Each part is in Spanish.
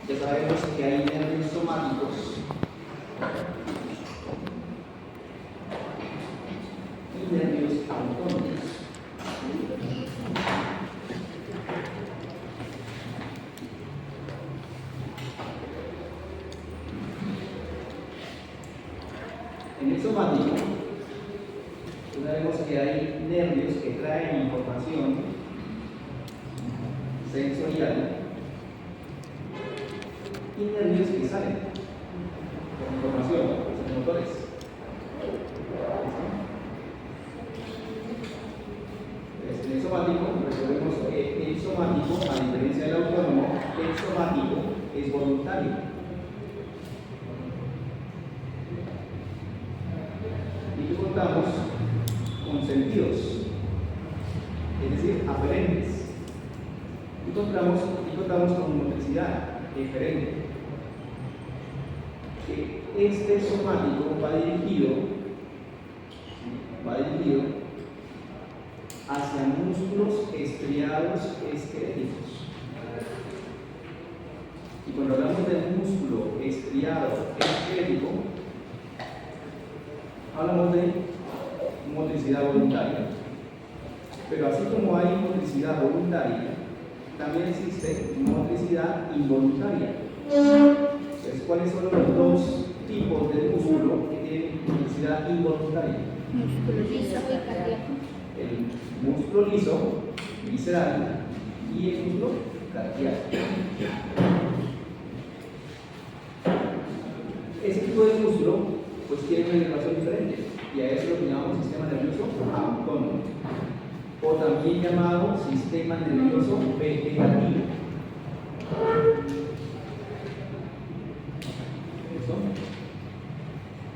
Ya sabemos que hay nervios somáticos y nervios autónomos. En el somático, sabemos que hay nervios que traen información sensorial y nervios que salen con información, los motores. En el somático, recordemos que el somático, a diferencia del autónomo, el somático es voluntario. Y contamos con sentidos, es decir, aferentes. Y contamos con motricidad eferente. Este somático va dirigido hacia músculos estriados esqueléticos. Y cuando hablamos del músculo estriado esquelético, hablamos de motricidad voluntaria. Pero así como hay motricidad voluntaria, también existe motricidad involuntaria. Entonces, ¿cuáles son los dos tipos de músculo que tienen motricidad involuntaria? Músculo liso y cardíaco. El músculo liso, visceral, y el músculo cardíaco. Ese tipo de músculo pues tiene una inervación diferente, y a eso lo llamamos sistema nervioso autónomo, o también llamado sistema nervioso vegetativo. ¿Eso?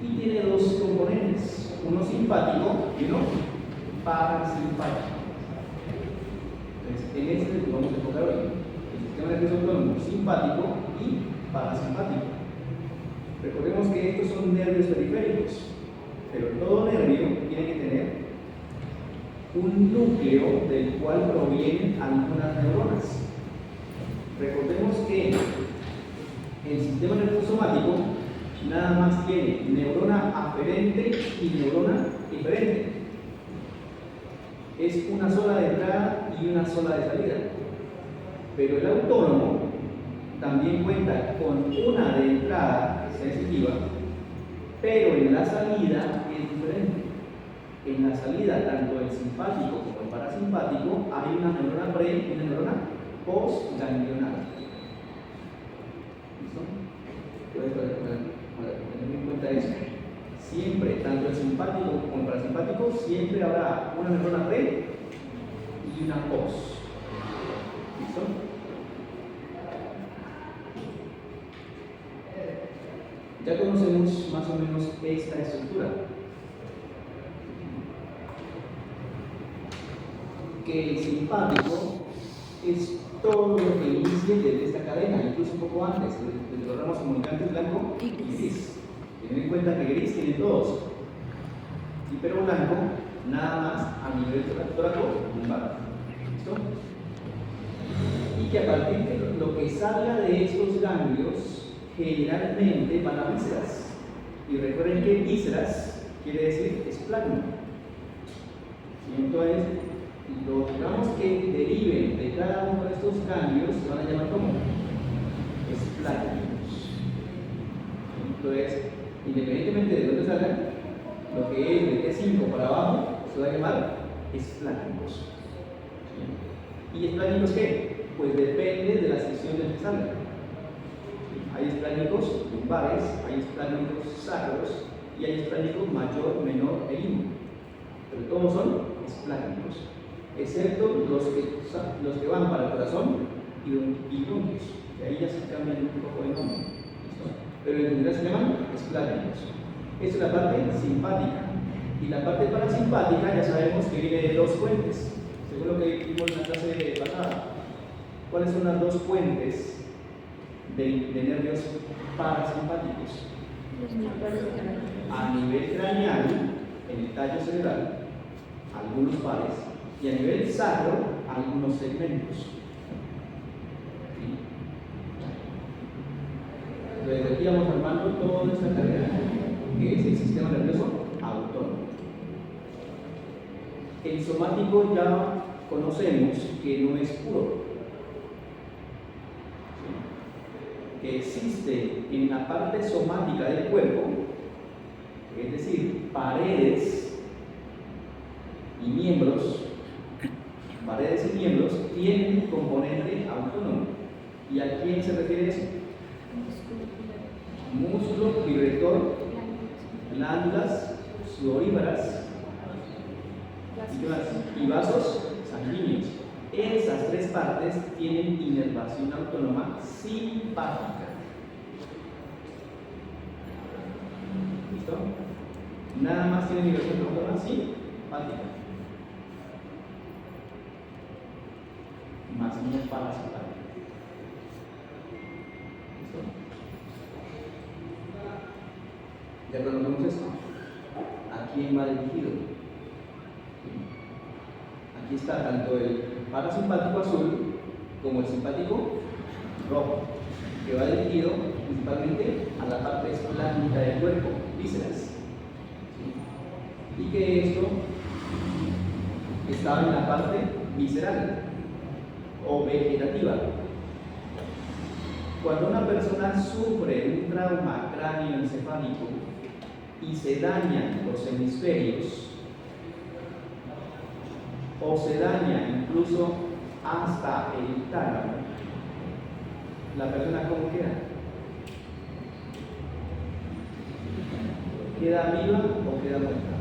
Y tiene dos componentes, uno simpático y uno parasimpático. Entonces, en este vamos a enfocar hoy el sistema nervioso autónomo simpático y parasimpático. Recordemos que estos son nervios periféricos, pero todo nervio tiene que tener un núcleo del cual provienen algunas neuronas. Recordemos que el sistema nervioso somático nada más tiene neurona aferente y neurona eferente. Es una sola de entrada y una sola de salida. Pero el autónomo también cuenta con una de entrada sensitiva, pero en la salida es diferente. En la salida, tanto el simpático como el parasimpático, hay una neurona pre y una neurona postganglional. ¿Listo? Entonces, para tener en cuenta eso, siempre, tanto el simpático como el parasimpático, siempre habrá una neurona pre y una post. ¿Listo? Ya conocemos más o menos esta estructura. Que el simpático es todo lo que inicie desde esta cadena, incluso un poco antes, desde los ramos comunicantes blanco y gris. Ten en cuenta que gris tiene todos, pero blanco nada más a nivel toracolumbar. ¿Listo? Y que a partir de lo que salga de estos ganglios generalmente van a vísceras. Y recuerden que vísceras quiere decir esplanio. Y entonces, los ramos que deriven de cada uno de estos ganglios se van a llamar como esplagnos. Entonces, independientemente de dónde salgan, lo que es de T5 para abajo se va a llamar esplagnos. ¿Y esplagnos qué? Pues depende de la sección del que salga. Hay esplánicos lumbares, hay esplánicos sacros y hay esplánicos mayor, menor e ínfimo. Pero todos son esplánicos, excepto los que van para el corazón y bronquios, que ahí ya se cambian un poco de nombre. ¿Listo? Pero en general se llaman esplánicos. Esa es la parte simpática. Y la parte parasimpática ya sabemos que viene de dos fuentes, según lo que vimos en la clase pasada. ¿Cuáles son las dos fuentes de nervios parasimpáticos? A nivel craneal, en el tallo cerebral, algunos pares, y a nivel sacro, algunos segmentos. Entonces aquí vamos armando toda nuestra carrera, que es el sistema nervioso autónomo. El somático ya conocemos que no es puro, ¿sí? Que existe en la parte somática del cuerpo, es decir, paredes y miembros, tienen un componente autónomo. ¿Y a quién se refiere eso? Músculo, fibrector, glándulas sudoríparas y vasos sanguíneos. Esas tres partes tienen inervación autónoma simpática. ¿Listo? Nada más tienen inervación autónoma simpática. Más no parasimpática. ¿Listo? Ya conocemos esto. ¿A quién va dirigido? Aquí está tanto el parasimpático azul como el simpático rojo, que va dirigido principalmente a la parte espláncnica del cuerpo, vísceras. Y que esto estaba en la parte visceral o vegetativa. Cuando una persona sufre un trauma cráneoencefálico y se dañan los hemisferios, o se daña incluso hasta el tálamo, la persona ¿cómo queda? ¿Queda viva o queda muerta?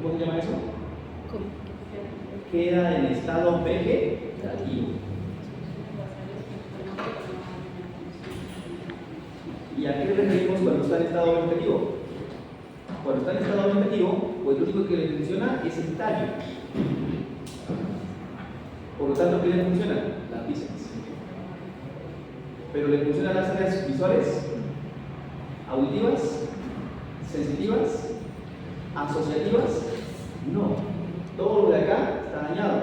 ¿Cómo se llama eso? Queda en estado vegetativo. ¿Y a qué nos referimos cuando está en estado vegetativo? Cuando está en estado vegetativo, pues lo único que le funciona es el tallo. Por lo tanto, ¿qué le funciona? Las vísceras. Pero le funcionan las áreas visuales, auditivas, sensitivas, asociativas. No. Todo lo de acá está dañado.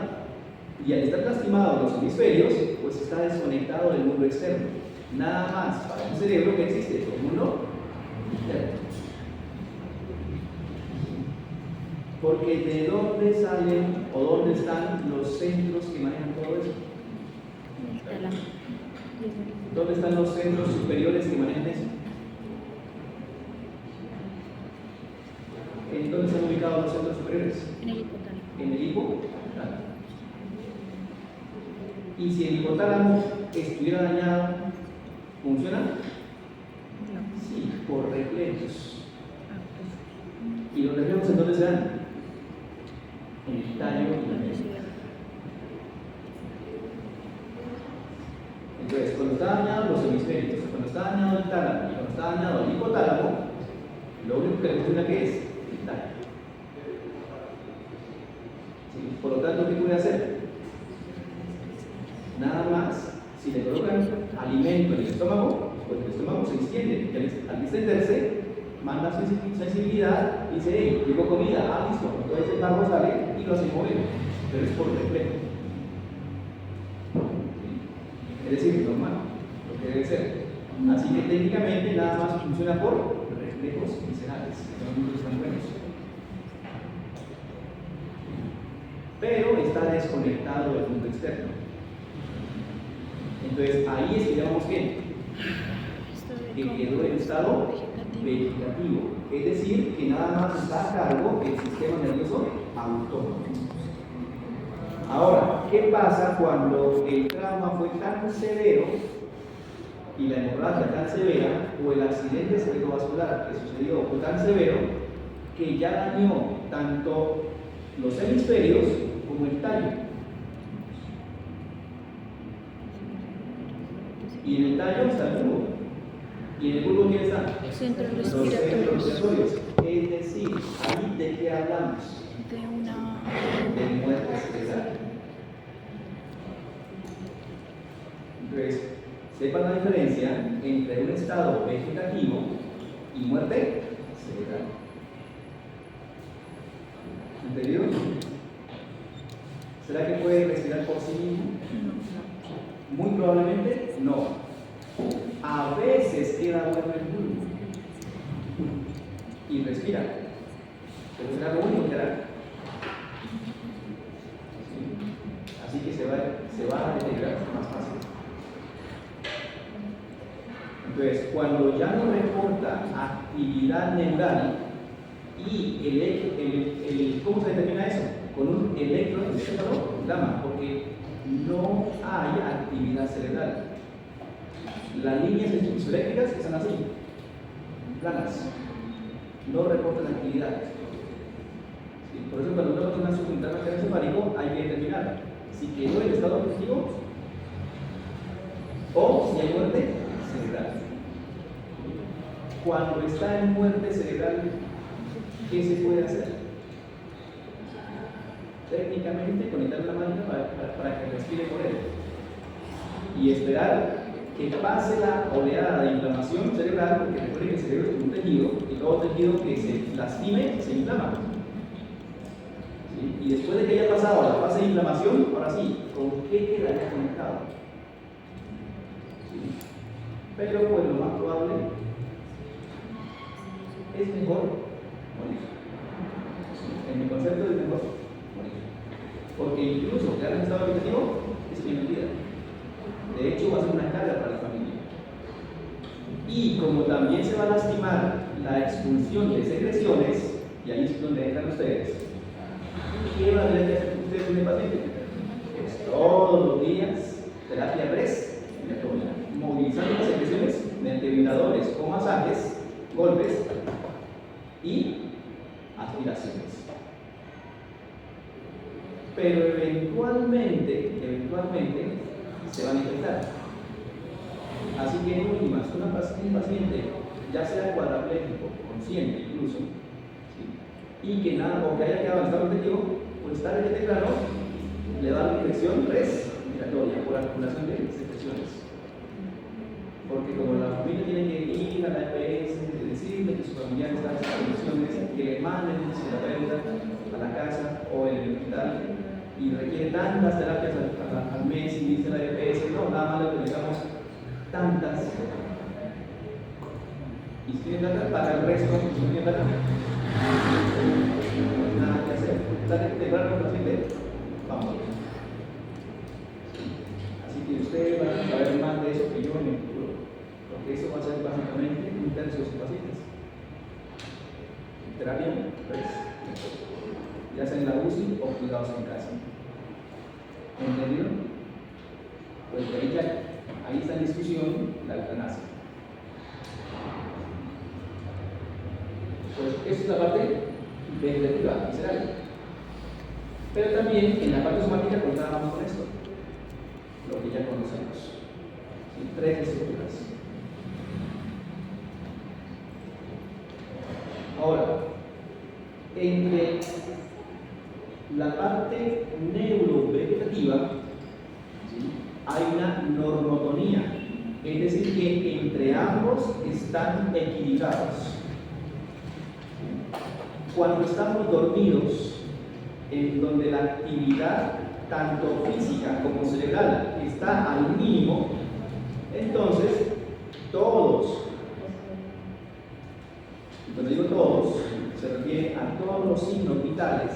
Y al estar lastimados los hemisferios, pues está desconectado del mundo externo. Nada más para un cerebro que existe el mundo interno. Porque ¿de dónde salen o dónde están los centros que manejan todo eso? ¿Dónde están los centros superiores que manejan eso? ¿En dónde están ubicados los centros superiores? En el hipotálamo. En el hipotálamo. Y si el hipotálamo estuviera dañado, ¿funciona? Sí, por reflejos. ¿Y los reflejos en dónde se dan? En el tallo y la médula. Entonces, cuando está dañado los hemisferios, cuando está dañado el tálamo y cuando está dañado el hipotálamo, lo único que le funciona ¿qué es? El tallo. ¿Sí? Por lo tanto, ¿qué puede hacer? Nada más, si le colocan alimento en el estómago, pues el estómago se extiende. Y al extenderse, manda sensibilidad y dice, hey, llegó comida, listo. Entonces el barro sale y lo hace mover, pero es por reflejo. Es decir, normal, lo que debe ser. Así que técnicamente nada más funciona por reflejos viscerales, que son muy tan buenos. Pero está desconectado del mundo externo. Entonces ahí es que llamamos ¿qué? Que quedó en estado vegetativo, es decir, que nada más está a cargo del sistema nervioso autónomo. Ahora, ¿qué pasa cuando el trauma fue tan severo y la hemorragia tan severa o el accidente cerebrovascular que sucedió fue tan severo que ya dañó tanto los hemisferios como el tallo? Y en el tallo está el bulbo. ¿Y en el bulbo quién está? Centros Los centros respiratorios. respiratorios. Es decir, ¿ahí de qué hablamos? De muerte cerebral. Entonces, sepan la diferencia entre un estado vegetativo y muerte cerebral. ¿Entendido? ¿Será que puede respirar por sí mismo? Muy probablemente no. A veces queda bueno el pulmón y respira, pero será lo único que hará. ¿Sí? Así que se va a deteriorar más fácil. Entonces, cuando ya no reporta actividad neural y ¿cómo se determina eso? Con un electroencefalograma, porque no hay actividad cerebral. Las líneas eléctricas están así, planas, no reportan actividad. ¿Sí? Por eso cuando una persona sufre un trastorno encefálico hay que determinar si quedó en estado objetivo o si hay muerte cerebral. Cuando está en muerte cerebral, ¿qué se puede hacer? Técnicamente conectar la máquina para que respire por él y esperar que pase la oleada de inflamación cerebral, porque recuerden que el cerebro es un tejido y todo tejido que se lastime se inflama. ¿Sí? Y después de que haya pasado la fase de inflamación, ahora sí, ¿con qué quedaría conectado? ¿Sí? Pero pues lo más probable es mejor morir. ¿Sí? En mi concepto es mejor morir. Porque incluso quedar en estado vegetativo es una vida. De hecho, va a ser una carga para la familia. Y como también se va a lastimar la expulsión de secreciones, y ahí es donde entran ustedes, ¿qué van a tener que hacer ustedes con el paciente? Pues todos los días, terapia respiratoria, movilizando las secreciones mediante vibradores o masajes, golpes y aspiraciones. Pero eventualmente se van a infectar. Así que en últimas, un paciente, ya sea cuadraplégico, consciente incluso, ¿sí? Y que nada, o que haya quedado en estado objetivo, pues tarde que temprano le da una infección respiratoria por acumulación de secreciones. Porque como la familia tiene que ir a la EPS, decirle que su familiar está en estas condiciones, que le manden un fisioterapeuta a la casa o en el hospital, y requiere tantas terapias al mes y dice la EPS, no, nada más le aplicamos tantas. Y si tiene plata, para el resto, si no tiene plata, no hay nada que hacer. Dale que temprano al paciente, vamos. Así que ustedes van a saber más de eso que yo en el futuro, porque eso va a ser básicamente un tercio de sus pacientes. Terapia, pues, ya sea en la UCI o cuidados en casa. ¿Entendido? Pues ahí está en discusión la eutanasia. Pues esa es la parte vegetativa, visceral. Pero también en la parte somática contábamos con esto, lo que ya conocemos. ¿Sí? 3 estructuras. Ahora, entre la parte neurovegetativa, ¿sí?, hay una normotonía, es decir, que entre ambos están equilibrados. Cuando estamos dormidos, en donde la actividad tanto física como cerebral está al mínimo, entonces todos, cuando digo todos, se refiere a todos los signos vitales,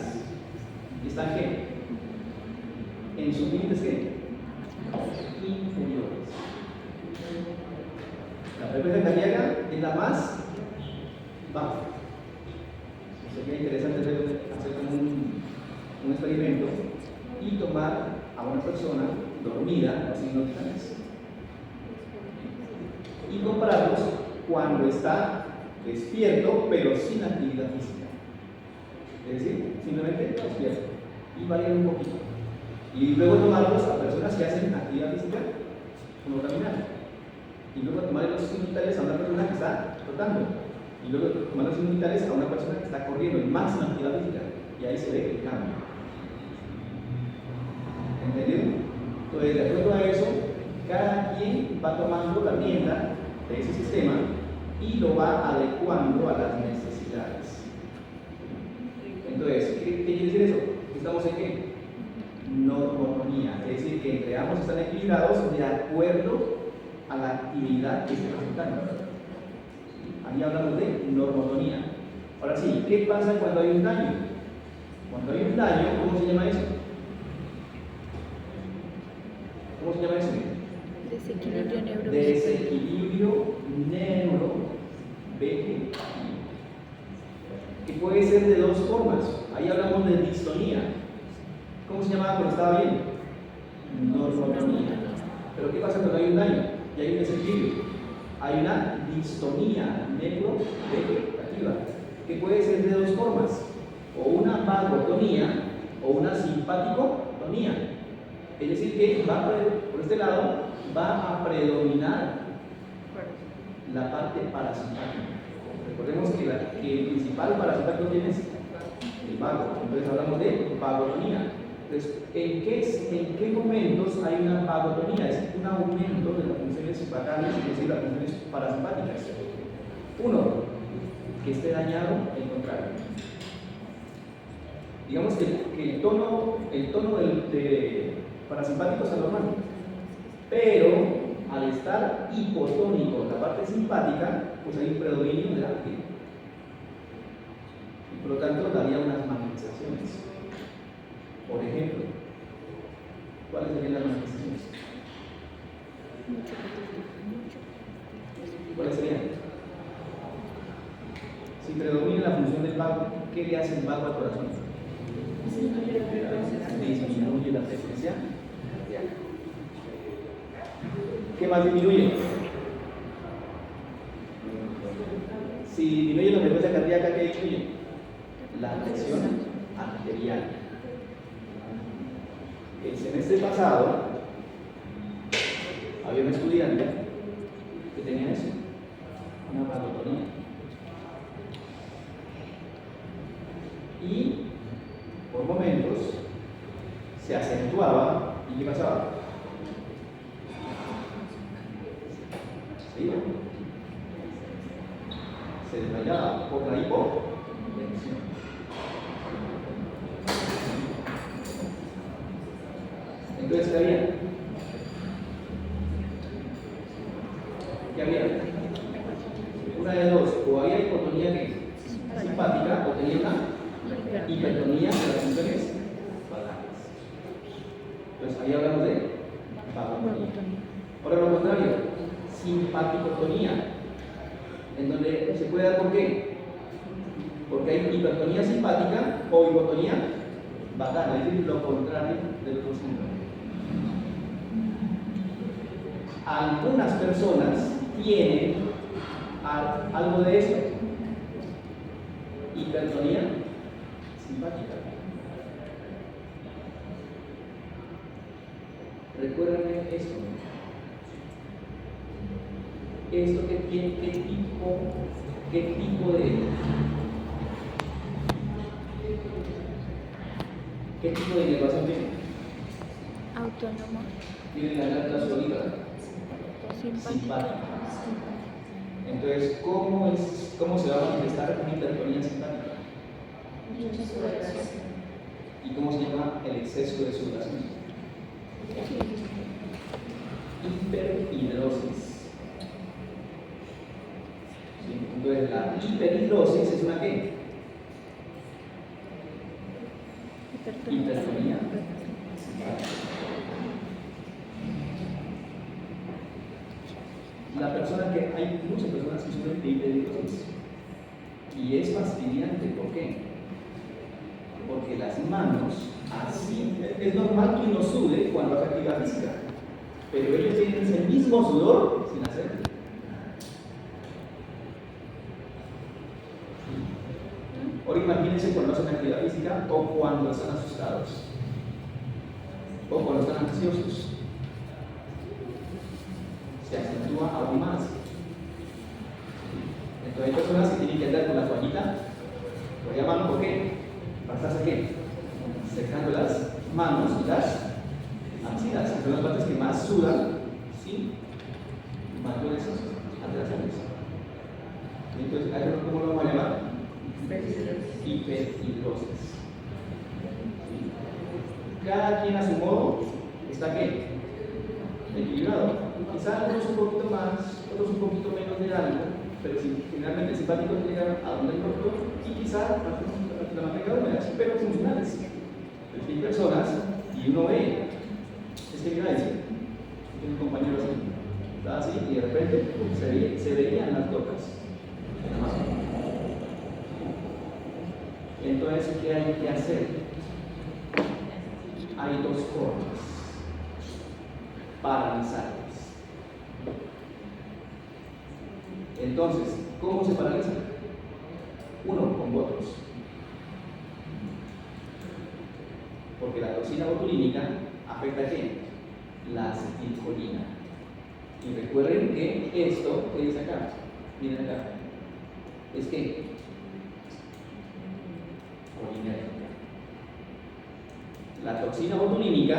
¿están qué? En sus límites ¿qué? Inferiores. La frecuencia cardíaca es la más baja. Sería interesante hacer como un experimento y tomar a una persona dormida los signos vitales y compararlos cuando está despierto pero sin actividad física. Es decir, simplemente despierto y variar un poquito. Y luego tomarlos a personas que hacen actividad física como caminar. Y luego tomar los signos vitales a una persona que está trotando. Y luego tomar los signos vitales a una persona que está corriendo en máxima actividad física. Y ahí se ve el cambio. ¿Entendido? Entonces, de acuerdo a eso, cada quien va tomando la rienda de ese sistema y lo va adecuando a las necesidades. Entonces, ¿qué quiere decir eso? ¿Estamos en qué? Normotonía. quiere decir que entre ambos están equilibrados de acuerdo a la actividad que esté presentando. Ahí hablamos de normotonía. Ahora sí, ¿qué pasa cuando hay un daño? Cuando hay un daño, ¿cómo se llama eso? ¿Cómo se llama eso? Desequilibrio neurovegetativo. Desequilibrio neurovegetativo. Que puede ser de dos formas. Ahí hablamos de distonía. ¿Cómo se llamaba cuando estaba bien? Normotonía. Pero ¿qué pasa cuando hay un daño y hay un desequilibrio? Hay una distonía neurovegetativa, que puede ser de dos formas, o una vagotonía o una simpaticotonía. Es decir, que por este lado va a predominar la parte parasimpática. Recordemos que el principal parasimpático ¿quién es? El vago. Entonces hablamos de vagotonía. Entonces, ¿en qué momentos hay una vagotonía? Es un aumento de las funciones simpatales, es decir, las funciones parasimpáticas. Uno, que esté dañado el contrario. Digamos que el tono de parasimpático es anormal, pero al estar hipotónico la parte simpática, pues hay un predominio del activo. Y por lo tanto daría unas manifestaciones. Por ejemplo, ¿cuáles serían las manifestaciones? ¿Cuáles serían? Si predomina la función del vago, ¿qué le hace el vago al corazón? Disminuye la frecuencia. ¿Qué más disminuye? Si disminuye la frecuencia cardíaca, ¿qué disminuye? La presión arterial. El semestre pasado había un estudiante que tenía eso, una vagotonía. Y por momentos se acentuaba. ¿Y qué pasaba? Se iba. Se desmayaba por la hipotensión. Entonces, ¿qué había? ¿Qué había? Una de dos, o había hipotonía simpática, o tenía una hipertonía de las funciones basales. Entonces, ahí hablamos de vagotonía. Ahora, lo contrario, simpaticotonía, en donde se puede dar por qué. Porque hay hipertonía simpática o hipotonía basal, es decir, lo contrario del otro síndrome. Algunas personas tienen algo de eso, hipertonía simpática. Recuérdenme esto. ¿Esto qué tipo de inervación tiene? Autónomo. Tiene la glándula sudorípara. Simpática. Entonces, ¿cómo se va a manifestar una hipertonía simpática? Mucha sudoración. ¿Y cómo se llama el exceso de sudoración? Hiperhidrosis. ¿Sí? Entonces, la hiperhidrosis es una ¿qué? Hipertonía simpática. La persona que hay muchas personas que sufren de hiperhidrosis y es fastidiante. ¿Por qué? Porque las manos así, es normal que uno sude cuando hace actividad física, pero ellos tienen ese mismo sudor sin hacerlo. Ahora imagínense cuando hacen actividad física o cuando están asustados o cuando están ansiosos. Se acentúa aún más. Entonces hay personas que tienen que andar con la toallita, lo llaman ¿por qué? Para estarse ¿qué? Secando las manos y las axilas, que son las partes que más sudan, ¿sí? Mayores alteraciones. Entonces, ¿a eso cómo lo vamos a llamar? Hiperhidrosis. Cada quien a su modo está ¿qué? Equilibrado. Quizás unos un poquito más, otros un poquito menos de algo, pero generalmente el simpático llega a donde el doctor y quizás la manteca húmeda, pero funcionales. Pero hay personas y uno ve, es que mira, dice, un compañero así, estaba así y de repente se veían las tocas en la mano. Entonces, ¿qué hay que hacer? Hay dos formas: paralizarlas. Entonces, ¿cómo se paraliza? Uno, con votos. Porque la toxina botulínica afecta a ¿qué? La acetilcolina. Y recuerden que esto que dice acá, miren acá, es que colinérgica. La toxina botulínica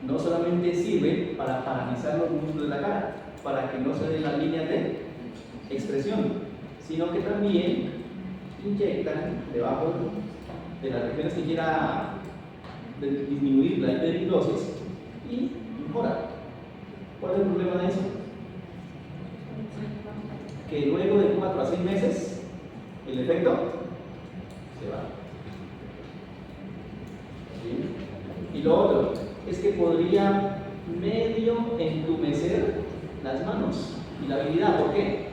no solamente sirve para paralizar los músculos de la cara, para que no se den las líneas de expresión, sino que también inyectan debajo de las regiones que quiera disminuir la hiperhidrosis y mejora. ¿Cuál es el problema de eso? Que luego de 4 a 6 meses el efecto se va. ¿Sí? Y lo otro es que podría medio entumecer las manos y la habilidad. ¿Por qué?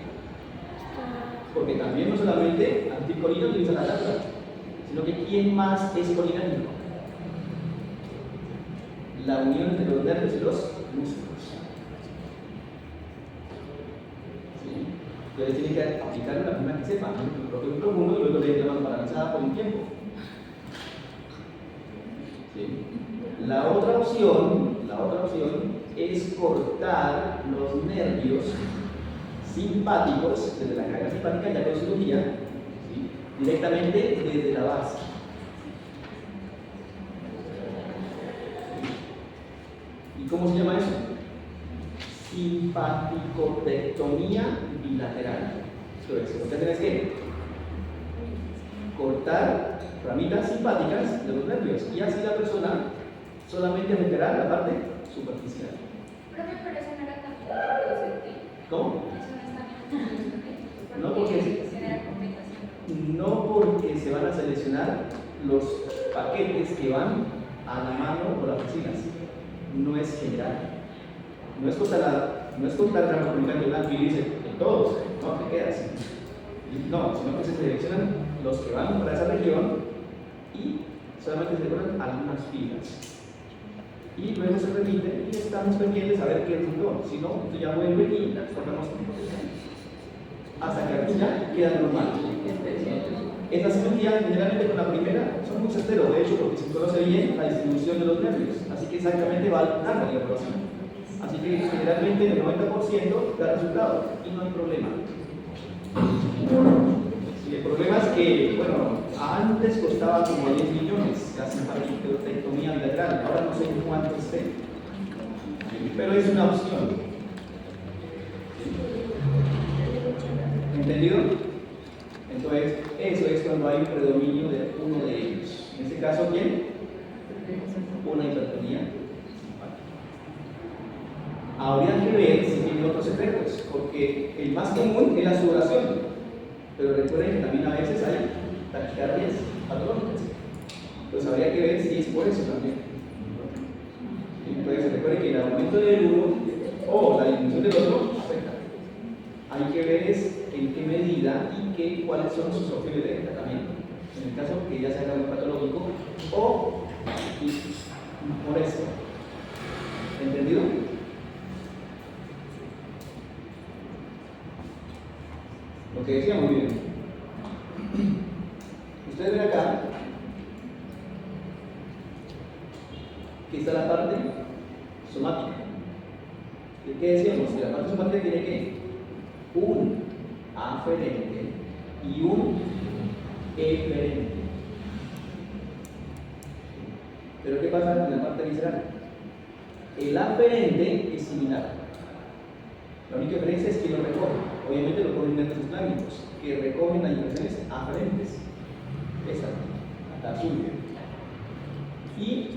Porque también no solamente anticolina utiliza la lámpara, sino que ¿quién más es colinérgico? La unión entre los nervios y los músculos. ¿Sí? Entonces tienen que aplicar la primera que sepan, el propio profundo y luego le llaman paralizada por un tiempo. ¿Sí? La otra opción es cortar los nervios simpáticos desde la carga simpática ya con cirugía, ¿sí? Directamente desde la base. ¿Y cómo se llama eso? Simpaticotectomía bilateral. Entonces, lo que hacen es que cortar ramitas simpáticas de los nervios y así la persona solamente afectará la parte superficial. Profe, pero eso no era tan ¿Cómo? No, porque se van a seleccionar los paquetes que van a la mano o las oficinas. No es general. No es cortar el ramo comunicante blanco y dice en todos, no te quedas. No, sino que se seleccionan los que van para esa región y solamente se ponen algunas filas. Y luego se remite y estamos pendientes a ver qué resultó. Si no, esto ya vuelve y las tocamos hasta que aquí ya queda normal. Esta cirugía, generalmente con la primera, son muy certeros, de hecho, porque se conoce bien la distribución de los nervios, así que exactamente va a dar la evaluación. Así que generalmente el 90% da resultado y no hay problema. Sí, el problema es que, bueno, antes costaba como 10 millones la simpaticotectomía bilateral, ahora no sé cuánto esté, pero es una opción. ¿Entendido? Entonces, eso es cuando hay un predominio de uno de ellos. En este caso, ¿quién? Una hipertonía simpática. Habría que ver si tiene otros efectos, porque el más común es la sudoración, pero recuerden que también a veces hay taquicardias patológicas. Entonces, habría que ver si es por eso también. Entonces, recuerden que el aumento del uno o la disminución del otro afecta. Hay que ver en qué medida y cuáles son sus opciones de tratamiento. En el caso que ya sea algo patológico o por esto. ¿Entendido? Lo que decía muy bien. Ustedes ven acá que está la parte somática. ¿Qué decíamos? Que la parte somática tiene que un aferente y un eferente. Pero ¿qué pasa con la parte visceral? El aferente es similar. La única diferencia es que lo recoge. Obviamente lo ponen nervios espláncnicos, que recogen las impresiones aferentes. Esa, acá azul. Y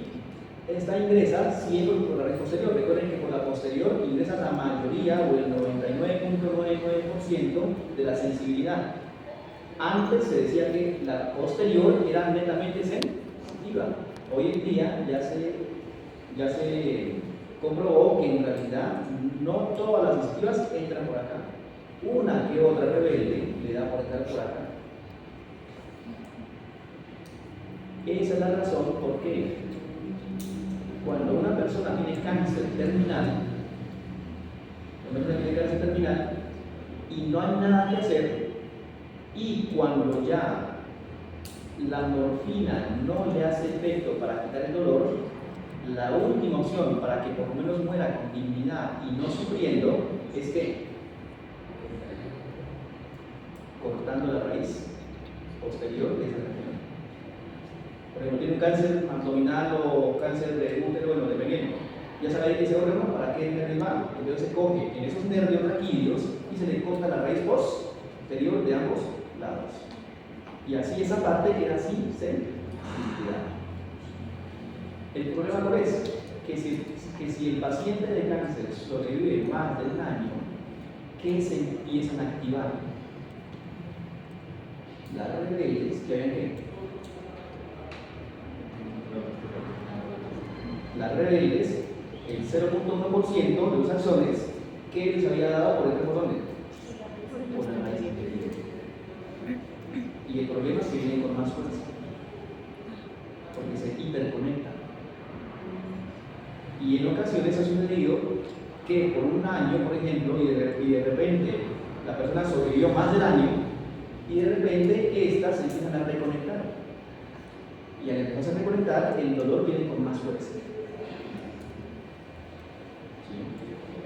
esta ingresa siempre por la raíz posterior. Recuerden que por la posterior ingresa la mayoría o el 99.99% de la sensibilidad. Antes se decía que la posterior era netamente sensitiva. Hoy en día ya se comprobó que en realidad no todas las sensitivas entran por acá. Una que otra rebelde le da por entrar por acá. Esa es la razón por qué cuando una persona tiene cáncer terminal, y no hay nada que hacer, y cuando ya la morfina no le hace efecto para quitar el dolor, la última opción para que por lo menos muera con dignidad y no sufriendo es que cortando la raíz posterior de esa región. Por ejemplo, tiene un cáncer abdominal o cáncer de útero, bueno, dependiendo. Ya sabe que ese órgano, ¿para qué nervios va? Entonces se coge en esos nervios raquídeos y se le corta la raíz posterior de ambos lados. Y así esa parte queda sin sensibilidad. El problema cuál es que si el paciente de cáncer sobrevive más de un año, ¿qué se empiezan a activar? Las rebeldes que habían que las rebeldes, el 0.1% de los axones que les había dado por el botón por la raíz interior. Y el problema es que vienen con más fuerza porque se hiperconectan. Y en ocasiones ha sucedido que por un año, por ejemplo, y de repente la persona sobrevivió más del año y de repente estas se empiezan a reconectar. Y al empezar a reconectar, el dolor viene con más fuerza.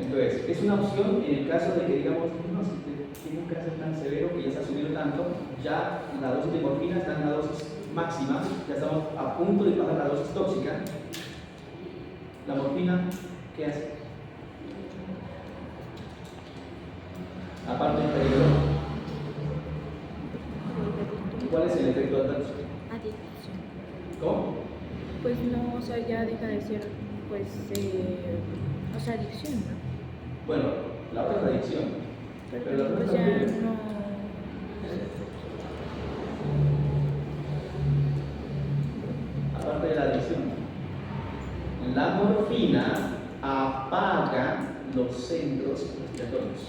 Entonces, es una opción en el caso de que digamos, no, si tiene un cáncer tan severo que ya se ha subido tanto, ya la dosis de morfina está en la dosis máxima, ya estamos a punto de pasar la dosis tóxica. La morfina, ¿qué hace? Aparte del peligro, ¿cuál es el efecto adverso? Adicción. ¿Cómo? Pues no, o sea, ya deja de ser, pues, o sea, adicción, ¿no? Bueno, la otra es la adicción. Pero la otra Pues también. ya no. Aparte de la adicción, la morfina apaga los centros respiratorios.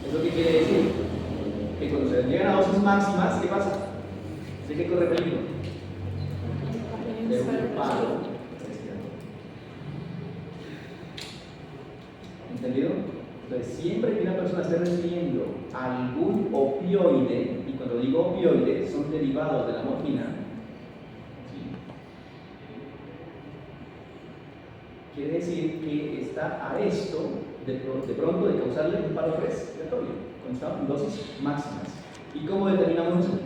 ¿Eso qué quiere decir? Que cuando se llegan a dosis máximas, ¿qué pasa? ¿Sí que corre peligro? De un paro respiratorio. ¿Entendido? Entonces, siempre que una persona esté recibiendo algún opioide, y cuando digo opioide, son derivados de la morfina, ¿sí? Quiere decir que está a esto de pronto de causarle un paro respiratorio, cuando está en dosis máximas. ¿Y cómo determinamos eso?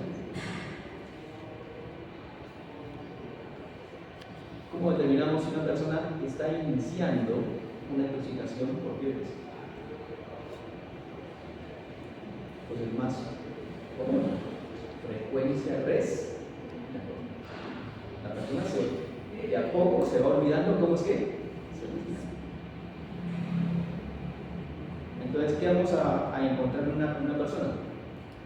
¿Cómo determinamos si una persona está iniciando una intoxicación por opioides? Pues el más común, frecuencia respiratoria. La persona de a poco se va olvidando cómo es que se respira. Entonces, ¿qué vamos a encontrar en una persona?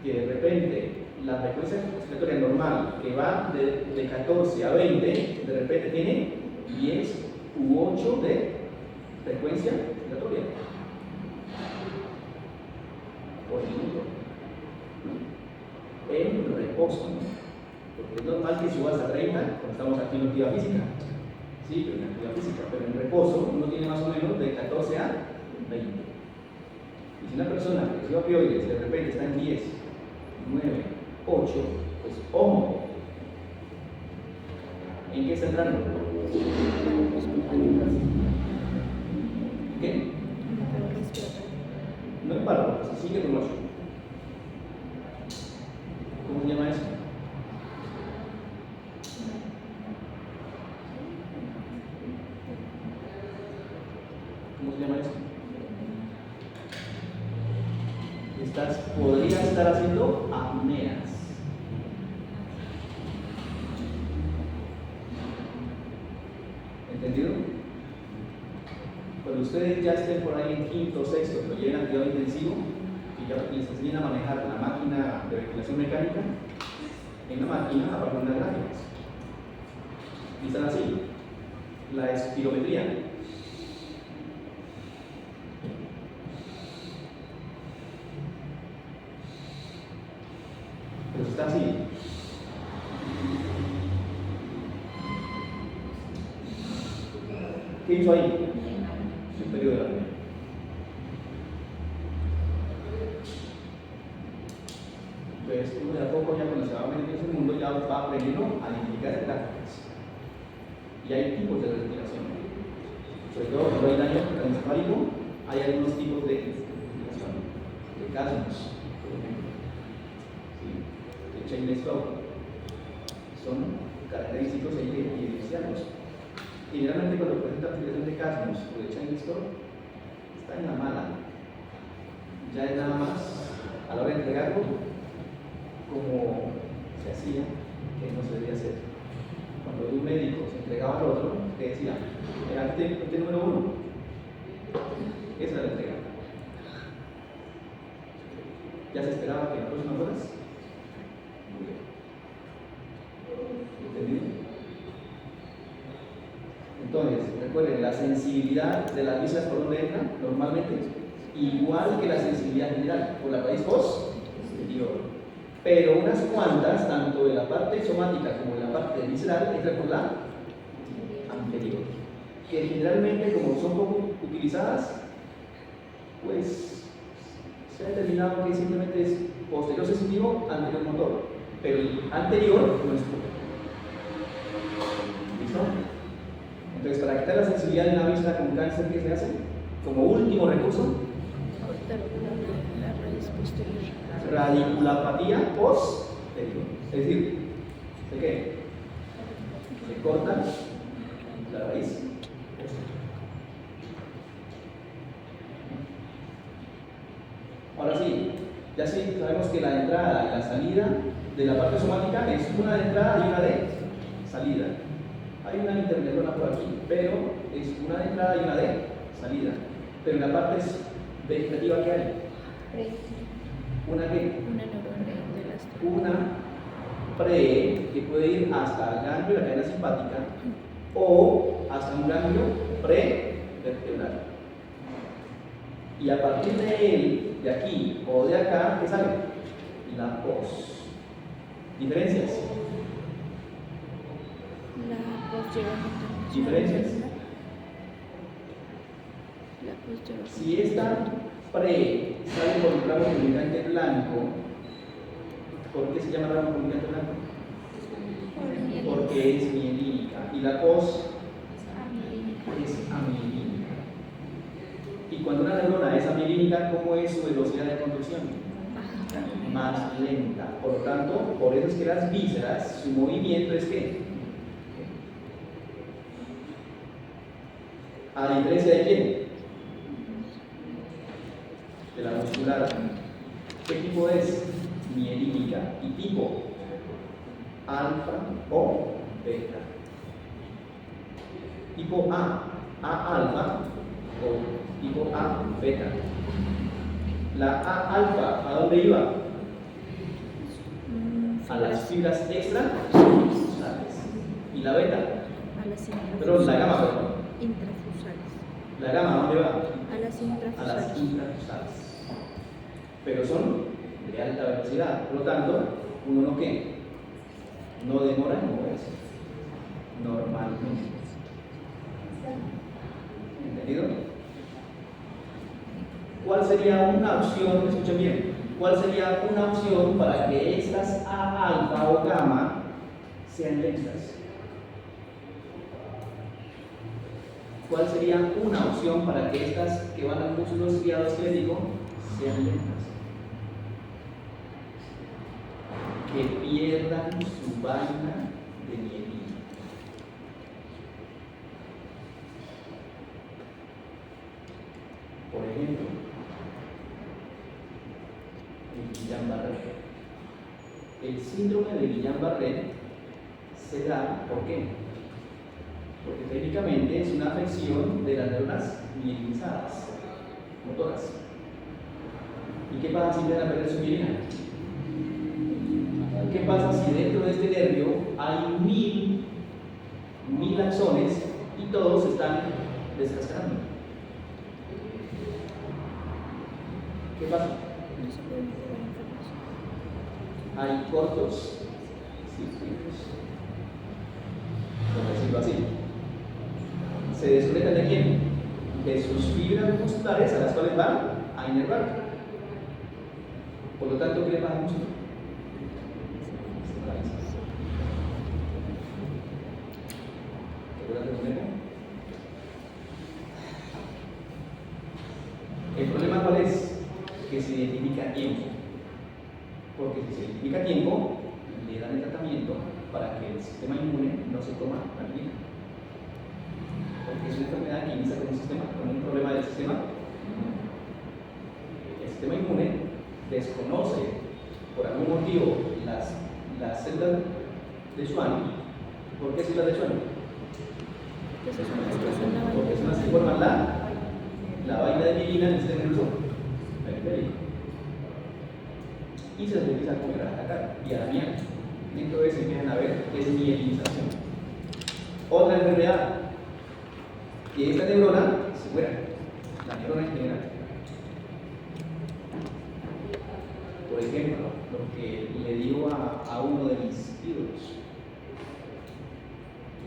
Que de repente la frecuencia respiratoria normal, que va de 14 a 20, de repente tiene 10 u 8 de frecuencia respiratoria por minuto, ¿no? En reposo, ¿no? Porque es normal que suba hasta 30 cuando estamos aquí en actividad física, sí, pero en actividad física, pero en reposo uno tiene más o menos de 14 a 20. Y si una persona que recibe opioides de repente está en 10, 9, 8, pues ojo, ¿en qué está entrando? ¿Qué? No es paro, se sigue con 8. ¿Cómo se llama eso? ¿Cómo se llama eso? Podrías estar haciendo apneas. ¿Entendido? Cuando ustedes ya estén por ahí en quinto o sexto, pero lleguen a cuidado intensivo, y ya les enseñen a manejar la máquina de ventilación mecánica, en la máquina aparecen unas gráficas. Y están así. La espirometría. Pero está así. ¿Qué hizo ahí? El periodo de la vida. Pues uno de a poco ya cuando se va metiendo en ese mundo ya va aprendiendo a identificar gráficas. Y hay tipos de respiración. Sobre todo cuando hay daño transfárico, hay algunos tipos de respiración, de casmos, por ejemplo, ¿sí? De chain stroke. Son característicos y hay que evidenciarlos. Generalmente cuando presentan respiración de casmos o de chain stroke, está en la mala. Ya es nada más a la hora de entregarlo como se hacía, que no se debía hacer. Cuando un médico se entregaba al otro, que decía, arte número 1, esa era la entrega. Ya se esperaba que en las próximas horas. Muy bien. ¿Entendido? Entonces, recuerden, la sensibilidad de las vísceras por donde entran, normalmente, igual que la sensibilidad general, por la raíz posterior. Pero unas cuantas, tanto de la parte somática como de la parte visceral, entran por la anterior. Que generalmente, como son poco utilizadas, pues se ha determinado que simplemente es posterior sensitivo, anterior motor. Pero el anterior no es puro. ¿Listo? Entonces, para quitar la sensibilidad de una víscera con cáncer, ¿qué se hace? Como último recurso, Cortar la raíz posterior. radiculopatía posterior. Es decir, ¿de qué? Se corta la raíz posterior. Ahora sí, ya sí sabemos que la entrada y la salida de la parte somática es una de entrada y una de salida. Hay una intermediona por aquí, pero es una de entrada y una de salida. Pero en la parte vegetativa, ¿qué hay? ¿Una qué? Una neurona de las Una pre que puede ir hasta el ganglio de la cadena simpática o hasta un ganglio prevertebral. Y a partir de él, de aquí o de acá, ¿qué sale? La pos. ¿Diferencias? La pos lleva mucho. ¿Diferencias? La pos lleva. Si esta pre sale por un ramo comunicante blanco, ¿por qué se llama ramo comunicante blanco? Porque es mielínica. Y la pos es amielínica. Y cuando una neurona es amielínica, ¿cómo es su velocidad de conducción? Más lenta. Por lo tanto, por eso es que las vísceras, su movimiento es ¿qué? ¿A diferencia de quién? De la muscular. ¿Qué tipo es? Mielínica. ¿Y tipo? Alfa o beta. Tipo A alfa o tipo A beta. La A alfa, ¿a dónde iba? A las fibras extrafusales. ¿Y la beta? A las intrafusales. Perdón, la gamma, perdón. Intrafusales. ¿La gamma a dónde va? A las A intrafusales. las intrafusales. Pero son de alta velocidad. Por lo tanto, uno no ¿qué? No demora en moverse. Normalmente. ¿Entendido? ¿Cuál sería una opción? Escuchen bien. ¿Cuál sería una opción para que estas A alfa o gamma sean lentas? ¿Cuál sería una opción para que estas que van al músculo estriado esquelético sean lentas? Que pierdan su vaina de mielina. Por ejemplo, el Guillain-Barré. El síndrome de Guillain-Barré se da, ¿por qué? porque técnicamente es una afección de las neuronas mielinizadas, motoras. ¿Y qué pasa si empiezan a perder su mielina? ¿Qué pasa si dentro de este nervio hay mil axones y todos se están descascarando? ¿Qué pasa? No se puede jugar información. Hay cortos circuitos, por decirlo así. ¿Se desconectan de quién? De sus fibras musculares a las cuales van a inervar. Por lo tanto, ¿qué le pasa al músculo? Se paraliza. ¿Te acuerdas de comer? El problema ¿cuál es? Que se identifica a tiempo. Porque si se identifica a tiempo, le dan el tratamiento para que el sistema inmune no se coma la clínica. Porque es una enfermedad que inicia con un problema del sistema. El sistema inmune desconoce por algún motivo las células de Schwann. ¿Por qué células de Schwann? Porque son las que forman la vaina de mielina en el sistema nervioso periférico. Y se les empieza a comer, a atacar y a dañar. Entonces empiezan a ver desmielinización. Otra enfermedad, que esta neurona se muera, la neurona en general. Por ejemplo, lo que le digo a uno de mis ídolos,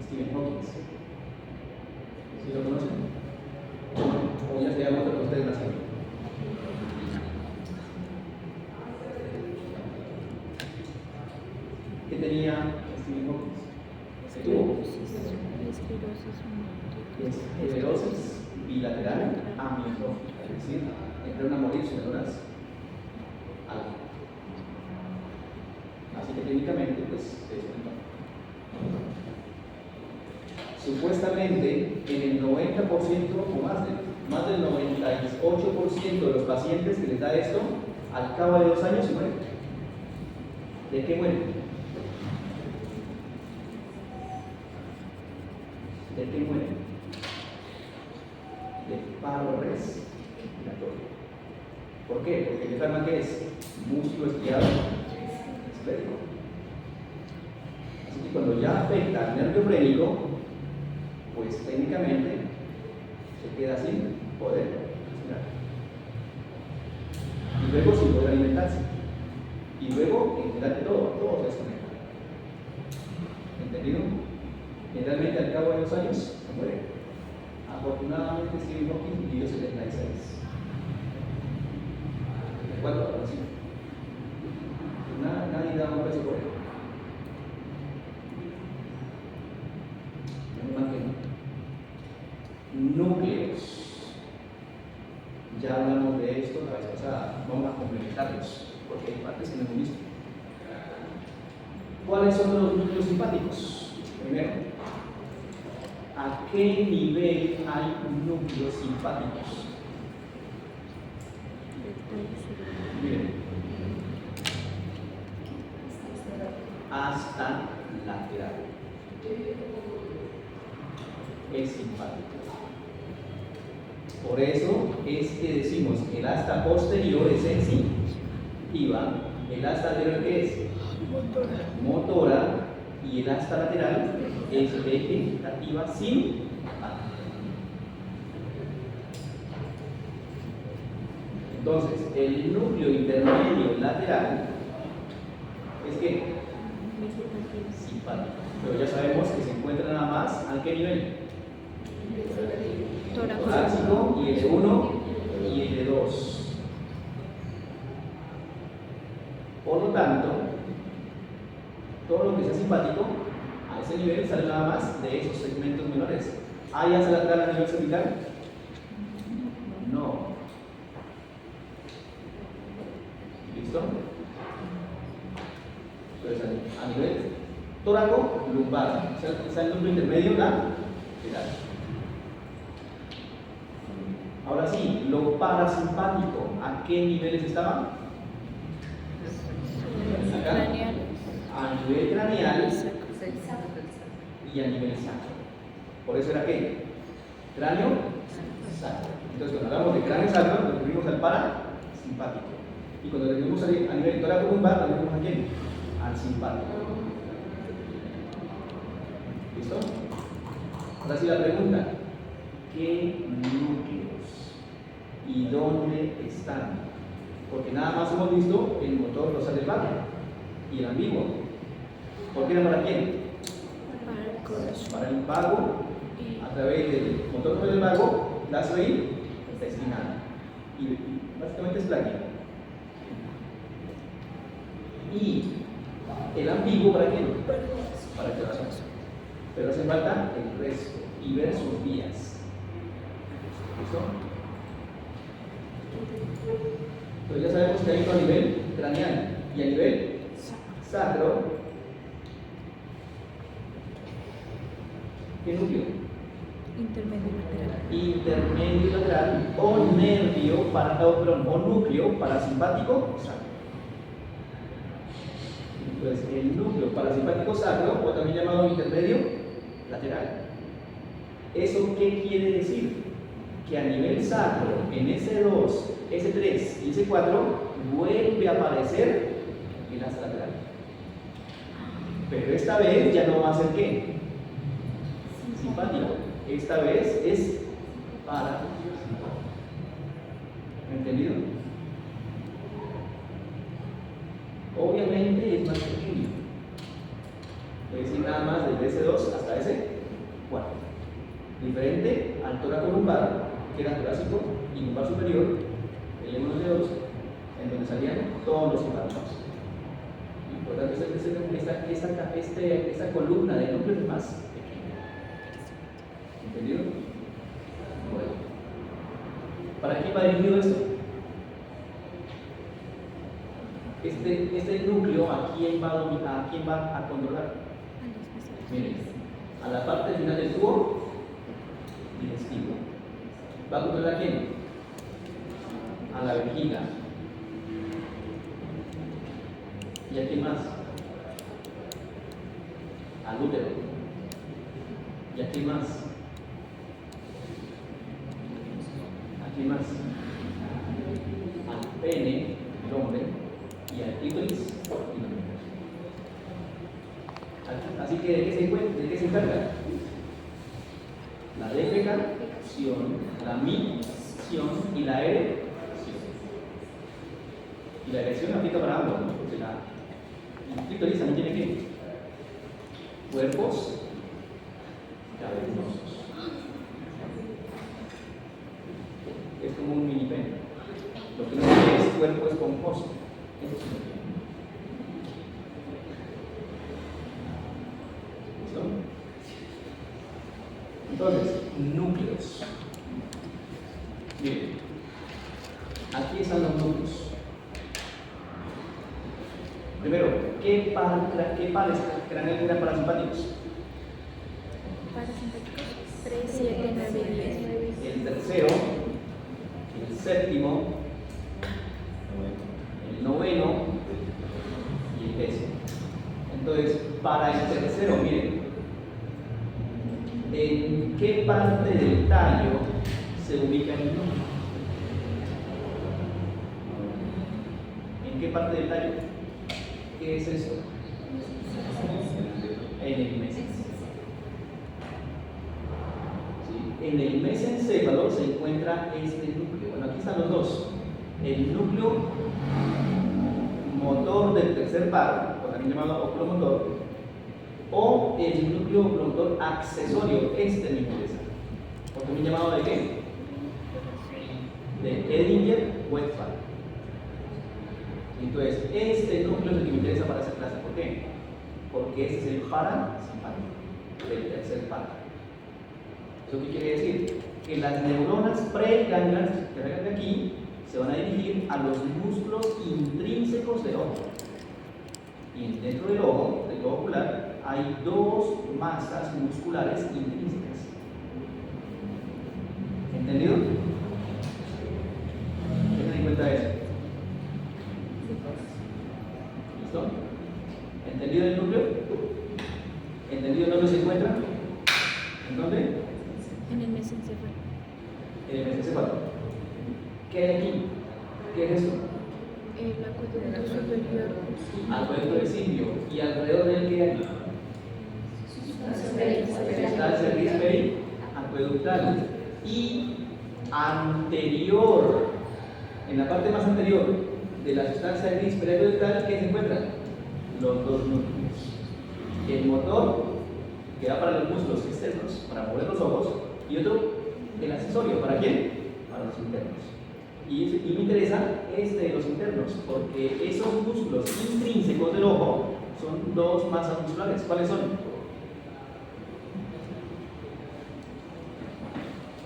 Stephen Hawking. ¿Sí lo conocen? O ya se llama otra cosa de nacimiento. ¿Qué tenía Stephen Hawking? ¿Qué tuvo? Esclerosis bilateral amiotrófica, es decir, entraron a morir sus neuronas. Así que técnicamente, pues, se desconectó. Supuestamente, en el 90% o más del 98% de los pacientes que les da esto, al cabo de 2 años se mueren. ¿De qué mueren? ¿De qué mueren? De paro respiratorio. ¿Por qué? Porque el enferma que es músculo estriado esclérico. Así que cuando ya afecta al nervio frénico, pues técnicamente se queda sin poder respirar. Y luego sin poder alimentarse. Y luego, en general de todo se desconecta. ¿Entendido? Generalmente al cabo de 2 años se muere. Afortunadamente Stephen Hawking vivió 76. ¿Cuánto? Ahora sí. Nadie da un peso por él. Menos mal que no. Núcleos. Ya hablamos de esto la vez pasada. Vamos a complementarlos porque hay partes que no hemos visto. ¿Cuáles son los núcleos simpáticos? Primero, ¿a qué nivel hay núcleos simpáticos? Miren, hasta lateral. Es simpático. Por eso es que decimos que el asta posterior es sensitiva, el asta anterior ¿qué es? Motora, y el asta lateral es vegetativa simpática. Entonces, el núcleo intermedio lateral es que simpático, pero ya sabemos que se encuentra nada más ¿a qué nivel? Torácico, y el de 1 y el de 2. Por lo tanto, todo lo que sea simpático a ese nivel sale nada más de esos segmentos menores. ¿Hay asa lateral a nivel cervical? No. ¿Listo? Entonces, a nivel torácico, lumbar. O sea, está el núcleo intermedio lateral. Ahora sí, lo parasimpático, ¿a qué niveles estaban? Acá. A nivel craneal y a nivel sacro. Por eso era ¿qué? Cráneo sacro. Entonces, cuando hablamos de cráneo sacro, nos referimos al parasimpático. Y cuando nos referimos a nivel torácico lumbar, nos referimos a quién? Al simpático. ¿Listo? Ahora sí la pregunta: ¿qué núcleos y dónde están? Porque nada más hemos visto el motor dorsal del vago y el ambiguo. ¿Por qué era para quién? Para el corazón. Para el vago, a través del motor dorsal del vago, la raíz intestinal. Y básicamente es plaquia. Y el ambiguo, ¿para quién? Para el corazón. Pero hace falta el resto y ver sus vías. ¿Listo? Entonces ya sabemos que hay a nivel craneal y a nivel sacro. ¿Qué núcleo? Intermedio lateral. Intermedio lateral o nervio o núcleo parasimpático sacro. Entonces el núcleo parasimpático sacro, o también llamado intermedio lateral. ¿Eso qué quiere decir? Que a nivel sacro, en S2, S3 y S4, vuelve a aparecer el asa lateral. Pero esta vez ya no va a ser ¿qué? Simpático. Esta vez es parasimpático. ¿Entendido? Obviamente es más pequeño. Es decir, nada más desde S2 hasta S4. Diferente al tóraco lumbar, que era torácico y lumbar superior, el M1 de 2, en donde salían todos los simpáticos. Y por tanto, esta columna de núcleo es más pequeña. ¿Entendido? Bueno. ¿Para qué va dirigido esto? Este núcleo, ¿a quién va a controlar? Miren, a la parte final del tubo digestivo. ¿Va a controlar a quién? A la vejiga. ¿Y a quién más? Al útero. ¿Y a quién más? ¿A quién más? Al pene, el hombre, y al clítoris. Así que ¿de qué se encarga? La defecación, la micción y la erección. Y la erección aplica para ambos, ¿no? Porque el clítoris también tiene ¿qué? Cuerpos cavernosos. Es como un mini pene. Lo que no tiene es cuerpo esponjoso. Eso sí lo tiene. ¿Listo? Entonces, núcleos. Miren, aquí están los núcleos. Primero, ¿qué pares craneales eran parasimpáticos? Parasimpáticos 3, 7, 9, 10. El tercero, el séptimo, el noveno y el décimo. Entonces, para el tercero, miren, ¿en qué parte del tallo se ubica el núcleo? ¿En qué parte del tallo? ¿Qué es eso? En el mesencéfalo. ¿Sí? En el mesencéfalo se encuentra este núcleo. Bueno, aquí están los dos. El núcleo motor del tercer par, o también llamado oculomotor, o el núcleo oculomotor accesorio. Este me interesa. ¿O también llamado de qué? De Edinger-Westphal. Entonces, este núcleo es el que me interesa para esa clase. ¿Por qué? Porque este es el parasimpático del tercer par. ¿Eso qué quiere decir? Que las neuronas preganglianas que salgan de aquí se van a dirigir a los músculos intrínsecos del ojo. Y dentro del ojo, del globo ocular, hay dos masas musculares intrínsecas. ¿Entendido? Tengan en cuenta eso. ¿Listo? ¿Entendido el núcleo? ¿Entendido dónde se encuentra? ¿En dónde? mesencéfalo. El mesencéfalo. ¿Qué hay aquí? ¿Qué es esto? El acueducto superior. Acueducto del cimbio. ¿Y alrededor de él qué hay? Sustancia gris acueductal. Y anterior, en la parte más anterior de la sustancia gris acueductal, ¿qué se encuentra? Los dos núcleos. El motor, que va para los músculos externos, para mover los ojos, y otro, el accesorio, ¿para quién? Para los internos. Y me interesa este de los internos, porque esos músculos intrínsecos del ojo son dos masas musculares. ¿Cuáles son?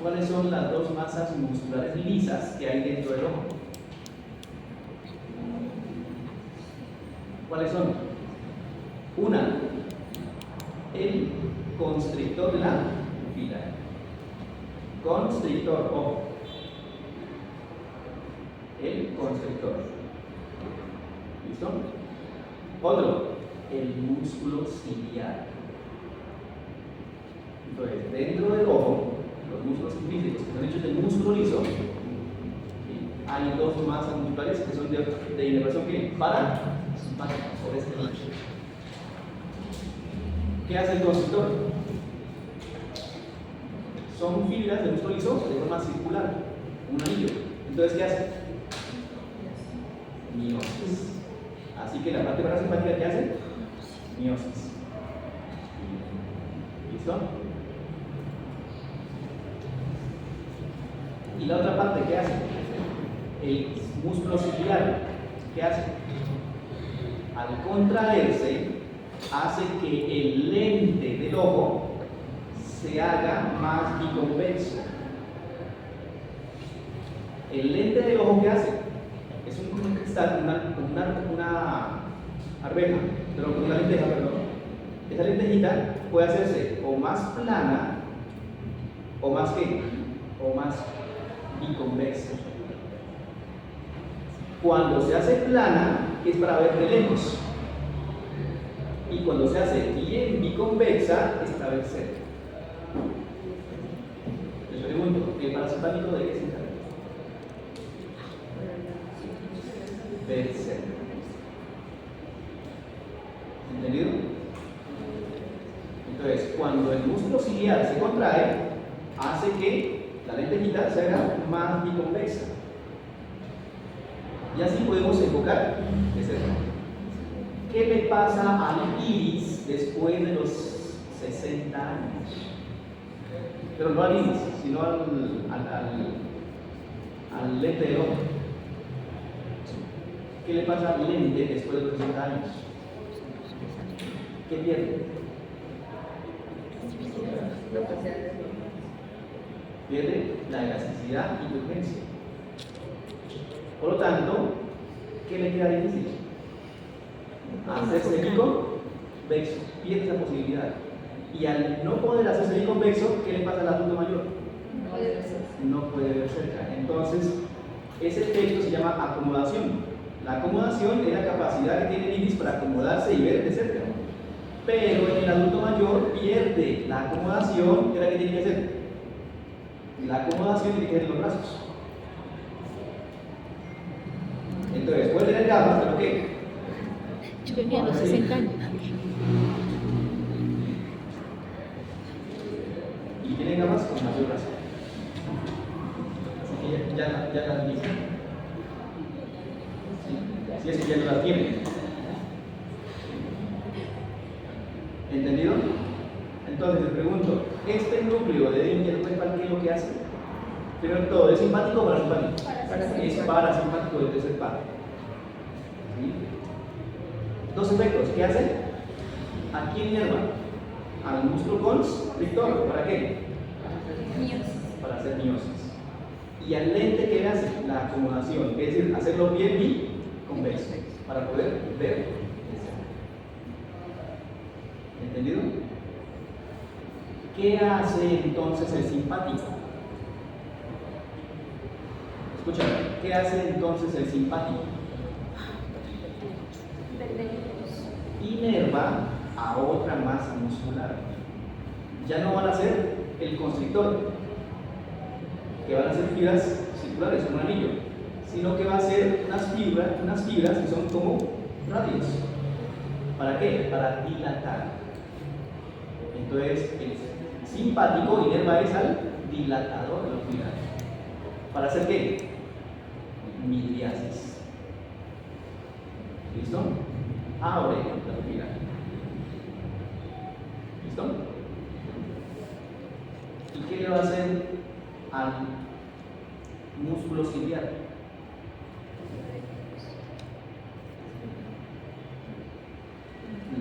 ¿Cuáles son las dos masas musculares lisas que hay dentro del ojo? ¿Cuáles son? Una, el constrictor de la pupila. Constrictor, ojo. El constrictor. ¿Listo? Otro, el músculo ciliar. Entonces, dentro del ojo, los músculos intrínsecos que están hechos del músculo liso, hay dos masas musculares que son de inervación que parasimpática, por este lado. ¿Qué hace el constrictor? Son fibras de músculo liso de forma circular, un anillo. Entonces, ¿qué hace? Miosis. Así que la parte parasimpática, ¿qué hace? Miosis. ¿Listo? Y la otra parte, ¿qué hace? El músculo ciliar, ¿qué hace? Al contraerse, hace que el lente del ojo se haga más biconvexo. El lente del ojo, ¿qué hace? Es un cristal, una arveja, pero una lenteja, perdón. Esa lentejita puede hacerse o más plana, o más ¿qué? O más biconvexa. Cuando se hace plana, es para ver de lejos. Y cuando se hace bien biconvexa, es para ver cerca. Les pregunto, ¿el parasimpático de qué se encarga? Ver cerca. ¿Entendido? Entonces, cuando el músculo ciliar se contrae, hace que la lentejita se haga más biconvexa. Y así podemos enfocar de cerca. ¿Qué le pasa al iris después de los 60 años? Pero no al iris, sino al lente del ojo. ¿Qué le pasa al lente después de los 60 años? ¿Qué pierde? Pierde la elasticidad y turgencia. Por lo tanto, ¿qué le queda difícil? Hacerse biconvexo, pierde esa posibilidad. Y al no poder hacerse biconvexo, ¿qué le pasa al adulto mayor? No puede ver cerca. Entonces, ese efecto se llama acomodación. La acomodación es la capacidad que tiene el iris para acomodarse y ver de cerca. Pero en el adulto mayor pierde la acomodación, ¿qué es la que tiene que hacer? La acomodación tiene que ser en los brazos. Entonces, puede tener gafas, pero ¿qué? Yo tenía los 60 años. Y tiene gafas con mayor razón. Así que ya las dice. Si es que ya no las tiene. ¿Entendido? Entonces, les pregunto, ¿este núcleo de Dengue-Rueppel qué es lo que hace? Primero todo, ¿es simpático o parasimpático? Es parasimpático de tercer par. ¿Sí? Dos efectos, ¿qué hace? ¿A quién inerva? Al músculo constrictor, ¿para qué? Para hacer miosis. Y al lente, ¿qué le hace? La acomodación, es decir, hacerlo bien biconvexo, para poder ver. ¿Entendido? ¿Qué hace entonces el simpático? Escúchame, ¿qué hace entonces el simpático? Inerva a otra masa muscular. Ya no van a ser el constrictor, que van a ser fibras circulares, como un anillo, sino que va a ser unas fibras que son como radios. ¿Para qué? Para dilatar. Entonces, el simpático inerva es al dilatador de la fibra. ¿Para hacer qué? Midriasis. ¿Listo? Abre la fibra. ¿Listo? ¿Y qué le va a hacer al músculo ciliar?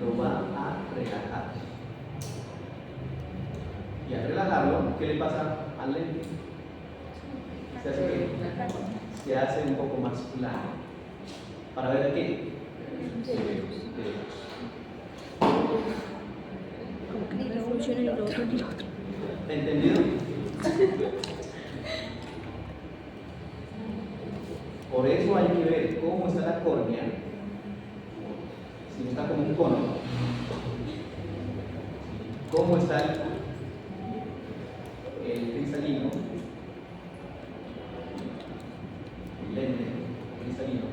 Lo va a relajar. Y al relajarlo, ¿qué le pasa al lente? Se hace ¿qué? Se hace un poco más plano. ¿Para ver qué? No funciona ni lo otro ni lo otro. ¿Entendido? Por eso hay que ver cómo está la córnea. Si no está como un cono, cómo está el cristalino, el lente cristalino,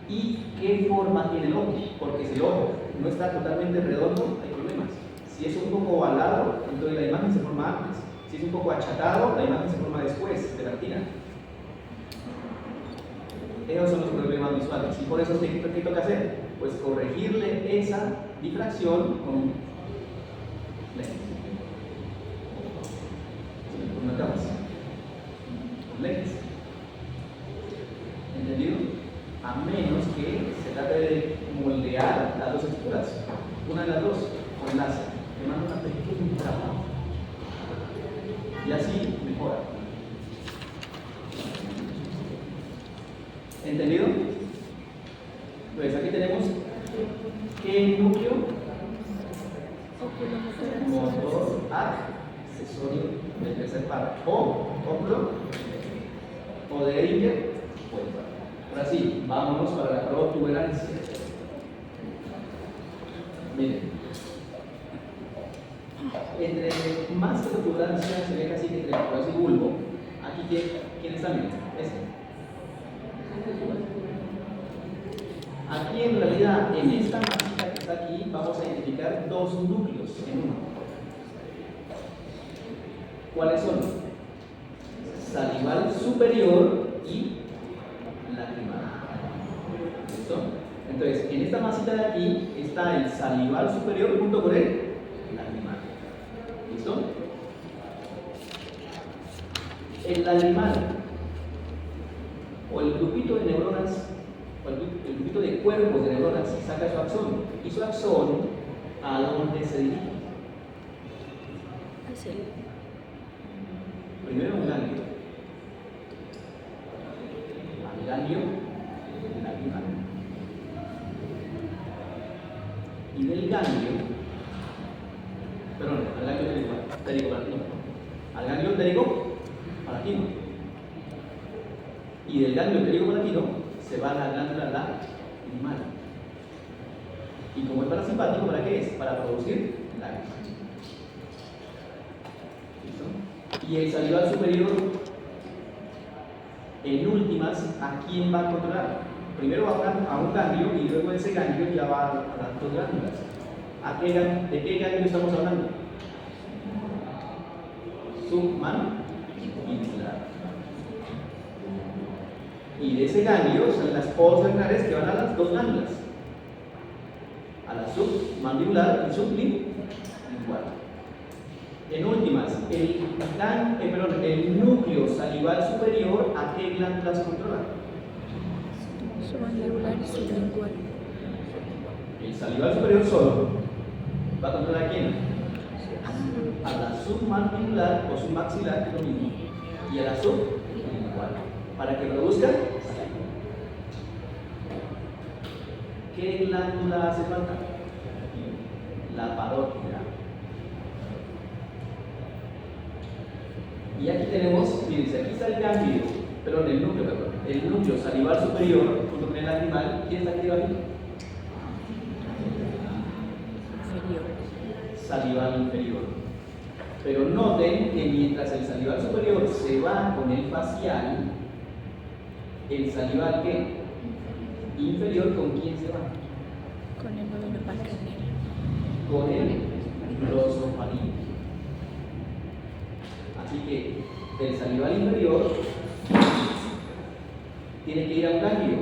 y qué forma tiene el ojo, porque si el ojo no está totalmente redondo, hay problemas. Si es un poco ovalado, entonces la imagen se forma antes. Si es un poco achatado, la imagen se forma después de la retina. Esos son los problemas visuales. Y por eso, ¿qué toca hacer? Pues corregirle esa difracción con lentes. Con unas gafas. Con lentes. ¿Entendido? A menos que se trate de moldear las dos estructuras. Una de las dos, con láser. Le manda una pequeña capa. Y así mejora. ¿Entendido? Entonces aquí tenemos ¿qué núcleo? Motor accesorio del tercer par. O óculo o de Ehringer o el par. Ahora sí, vámonos para la protuberancia. Miren. Entre más protuberancia se ve casi que entre el y bulbo. Aquí ¿quién está bien? Aquí en realidad, en esta masita que está aquí, vamos a identificar dos núcleos en uno. ¿Cuáles son? Salival superior y lacrimal. ¿Listo? Entonces, en esta masita de aquí está el salival superior junto con el lacrimal. ¿Listo? El lacrimal o el grupito de neuronas, o el grupito de cuerpos de neuronas saca su axón. ¿Y su axón a dónde se dirige? Primero un ganglio. Al ganglio lacrimal. Y del ganglio, perdón, al ganglio tericopalatino. Al ganglio tericopalatino. Y del ganglio tericopalatino se va a la glándula lacrimal. Y como es parasimpático, ¿para qué es? Para producir lágrimas. ¿Listo? Y el salival superior, en últimas, ¿a quién va a controlar? Primero va a un ganglio y luego ese ganglio ya va a las dos glándulas. ¿De qué ganglio estamos hablando? Submandibular. Y de ese ganglio son las poros ganglionares que van a las dos glándulas, a la submandibular y sublingual. En últimas, el núcleo salival superior, ¿a qué glándulas controla? Submandibular y sublingual. El salival superior solo va a controlar a quién? A la submandibular o submaxilar, que es lo mismo, y a la sublingual. Para que produzca saliva. ¿Qué glándula hace falta? La parótida. Y aquí tenemos, fíjense, aquí está el ganglio, el núcleo salival superior junto con el lacrimal. ¿Quién está aquí debajo? Inferior. Salival inferior. Pero noten que mientras el salival superior se va con el facial, el salival ¿qué? Inferior, ¿con quién se va? Con el nódulo pancreanal. Con el glosofaríngeo. Así que el salival inferior tiene que ir a un ganglio.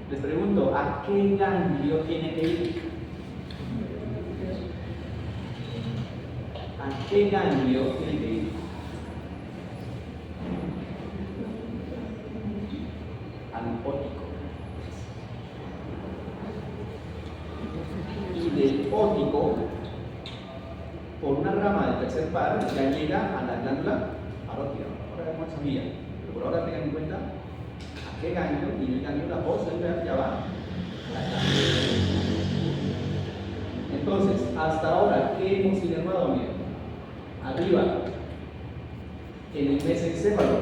Les pregunto, ¿a qué ganglio tiene que ir? ¿A qué ganglio tiene que ir? Al óptico. Y del óptico, por una rama del tercer par, ya llega a la glándula parótida. Ahora vemos esa vía, pero por ahora tengan en cuenta a qué ganglio, y el ganglio la voz ya va a la glándula. Entonces, hasta ahora, ¿qué hemos inervado, miren? Arriba, en el mesencéfalo,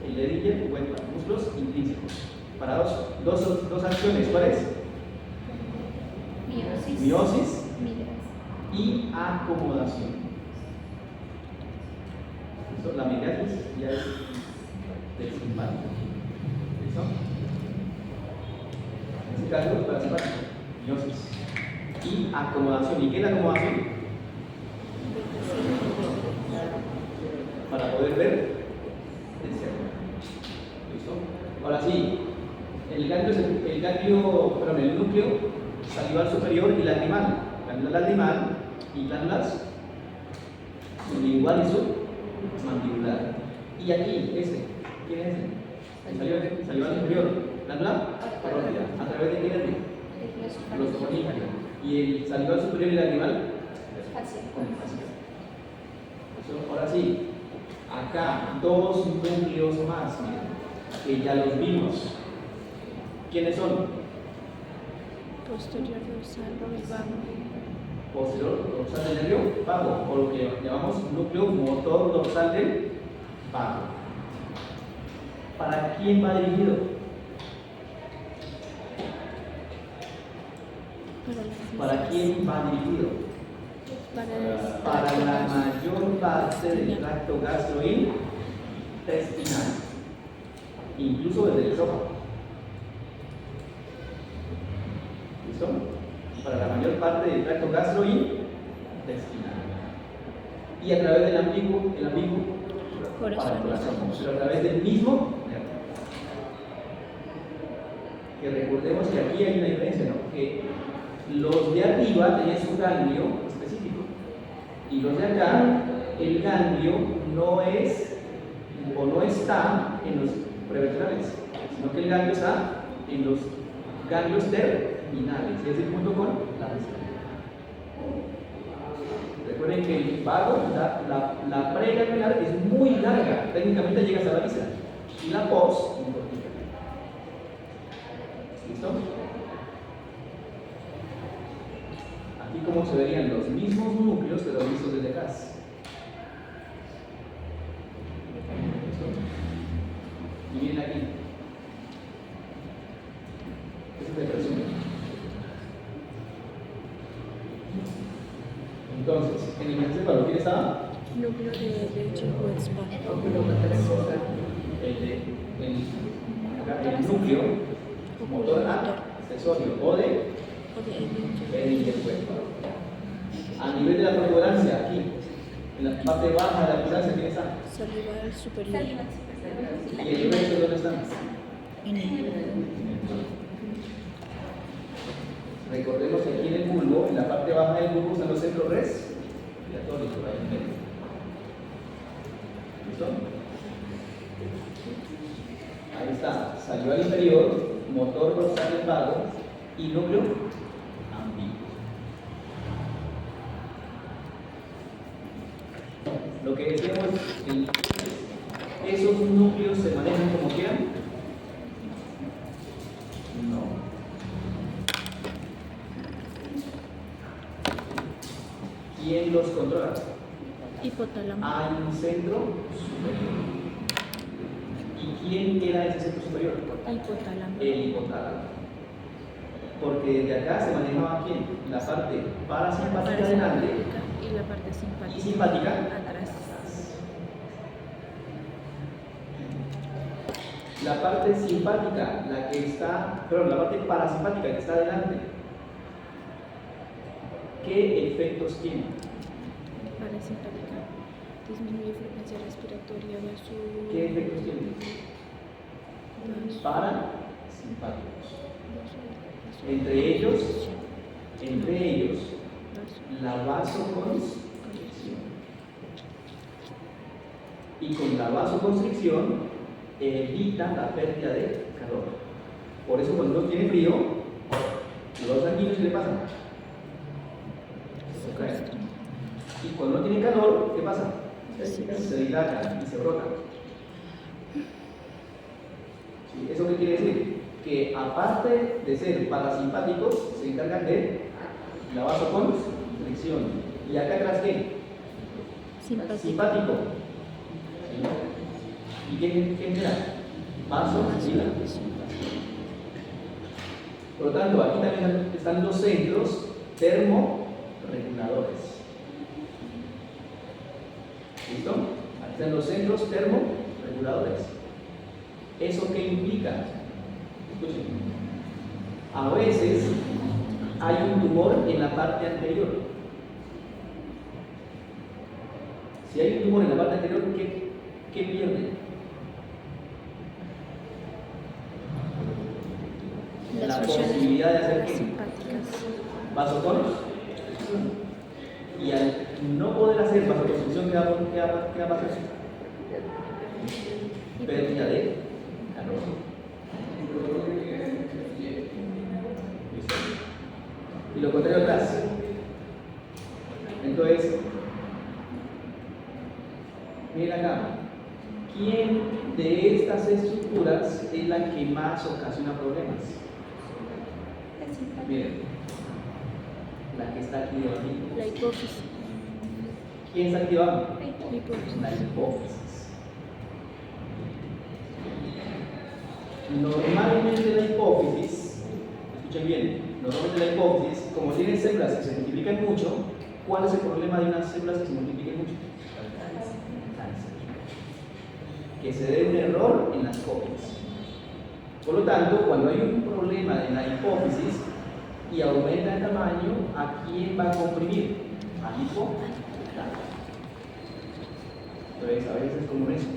el dedillo cuenta músculos intrínsecos. Para dos acciones, ¿cuáles? Miosis y acomodación. ¿Listo? La miosis ya es del simpático. ¿Listo? En este caso, parasimpático, miosis y acomodación. ¿Y qué es la acomodación? Para poder ver el cerro. ¿Listo? Ahora sí, el núcleo salival superior y lagrimal. Glándula lagrimal y glándulas sublingual y submandibular. Y aquí, ¿quién es ese? El salival superior. Glándula parótida. ¿A través de qué glándula? Glosofaríngeo. ¿Y el salival superior y lagrimal? Con el facial. Ahora sí, acá dos núcleos más, miren, que ya los vimos. ¿Quiénes son? Posterior dorsal del vago. Posterior dorsal del nervio vago, o lo que llamamos núcleo motor dorsal del vago. ¿Para quién va dirigido? ¿Para quién va dirigido? Para la mayor parte del tracto gastrointestinal, incluso desde el esófago. ¿Listo? Para la mayor parte del tracto gastrointestinal. Y a través del ambiguo, para el corazón, pero a través del mismo nervio. Que recordemos que aquí hay una diferencia, ¿no? Que los de arriba tienen su ganglio específico y los de acá, el ganglio no es o no está en los preventrales, sino que el ganglio está en los ganglios terminales, es decir, junto con la vista. Recuerden que el vago, la pregangliar es muy larga, técnicamente llega hasta la vista, y la pos muy cortita. ¿Listo? Aquí como se verían los mismos núcleos, pero vistos desde acá. ¿Listo? Y miren aquí. Este es el resumen. Entonces, en el mesencéfalo, ¿quién estaba? Núcleo de Leche-Westphal. El núcleo motor accesorio o de Ehrlich-Westphal. A nivel de la protuberancia, aquí, en la parte baja de la protuberancia, ¿quién está? Salival superior. ¿Y el resto dónde están? En el Recordemos que aquí en el bulbo, en la parte baja del bulbo, están los centros respiratorios, por ahí en medio. ¿Listo? Ahí está, salival inferior, motor dorsal del vago y núcleo ambiguo. Lo que decíamos es, ¿esos núcleos se manejan como quieran? No. ¿Quién los controla? hipotálamo. Hay un centro superior. ¿Y quién era ese centro superior? Hipotálamo. El hipotálamo. Porque desde acá se manejaba quién? La parte parasimpática delante Y la parte Parasimpática. Y simpática Atrás. La parte simpática, la parte parasimpática que está adelante, ¿qué efectos tiene? Parasimpática. Disminuye frecuencia respiratoria, vaso. ¿Qué efectos tiene? Vaso. Parasimpáticos. Vaso. Entre ellos, Vaso. la vasoconstricción. Y con la vasoconstricción evita la pérdida de calor. Por eso cuando uno tiene frío, los sanguíneos, ¿qué le pasa? Se caen. Y cuando uno tiene calor, ¿qué pasa? Se dilatan y se brotan. ¿Sí? ¿Eso qué quiere decir? Que aparte de ser parasimpáticos, se encargan de la vasoconstricción. ¿Y acá atrás qué? Simpático. ¿Sí? ¿Y qué genera? Vasodilatación. Por lo tanto, aquí también están los centros termorreguladores. ¿Listo? Aquí están los centros termorreguladores. ¿Eso qué implica? Escuchen. A veces hay un tumor en la parte anterior. Si hay un tumor en la parte anterior, ¿qué pierde? La posibilidad de hacer qué? Vasoconstricción. Y al no poder hacer vasoconstricción, ¿qué va a pasar? Pérdida de calor. ¿Listo? Y lo contrario atrás. Entonces, miren acá. ¿Quién de estas estructuras es la que más ocasiona problemas? Miren, la que está aquí debajo. La hipófisis. ¿Quién está aquí debajo? Hipófisis. La hipófisis. Normalmente la hipófisis, escuchen bien, normalmente la hipófisis, como tienen células que se multiplican mucho, ¿cuál es el problema de unas células que se multipliquen mucho? Cáncer. Que se dé un error en las copias. Por lo tanto, cuando hay un problema en la hipófisis y aumenta el tamaño, ¿a quién va a comprimir? Al hipotálamo. Entonces, a veces es como eso.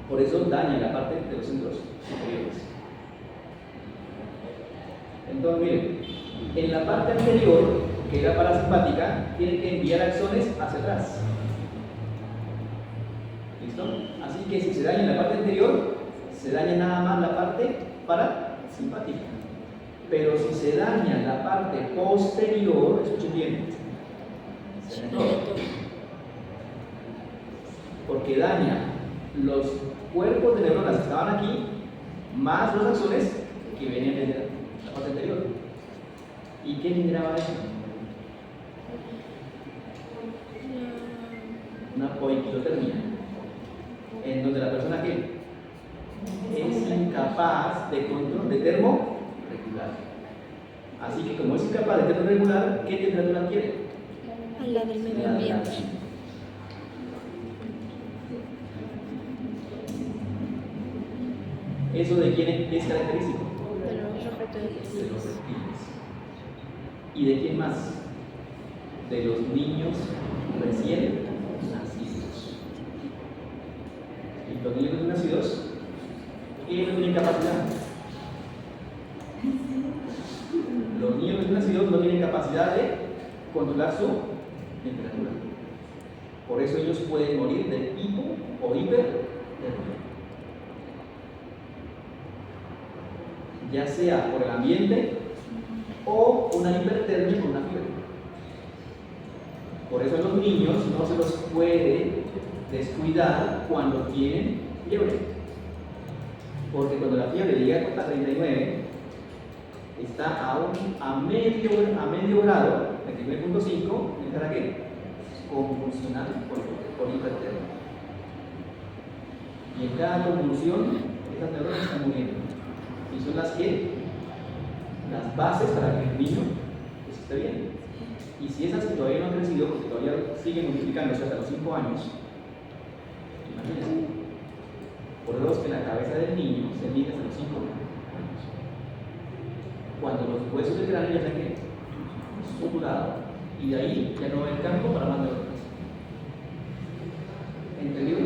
Por eso daña la parte de los centros superiores. Entonces, miren, en la parte anterior, que era parasimpática, tiene que enviar axones hacia atrás. ¿Listo? Así que si se daña en la parte anterior, se daña nada más la parte parasimpática. Pero si se daña la parte posterior, escuchen bien, se daña todo. Porque daña los cuerpos de neuronas que estaban aquí, más los axones que venían desde la parte anterior. ¿Y qué generaba eso? Una poiquilotermia, en donde la persona que es incapaz de control de termorregular. Así que como es incapaz de termorregular, ¿qué temperatura quiere? A la del medio ambiente. ¿Eso de quién es característico? De los De los reptiles. reptiles. ¿Y de quién más? De los niños recién nacidos. ¿Y los niños recién nacidos? ¿Qué no tienen capacidad? Los niños recién nacidos no tienen capacidad de controlar su temperatura. Por eso ellos pueden morir de hipo o hipertermia. Ya sea por el ambiente o una hipertermia con una fiebre. Por eso a los niños no se los puede descuidar cuando tienen fiebre. Porque cuando la fiebre llega a 39, está a medio grado, 39.5, ¿para qué? Convulsional por hipertermia. Y en cada convulsión, estas neuronas están muriendo. Y son las bases para que el niño nacido, porque todavía sigue multiplicándose hasta los 5 años, imagínense, por 2 que la cabeza del niño se mide hasta los 5 años. Cuando los huesos del cráneo ya están suturados, y de ahí ya no va el campo para más dolores. ¿Entendido?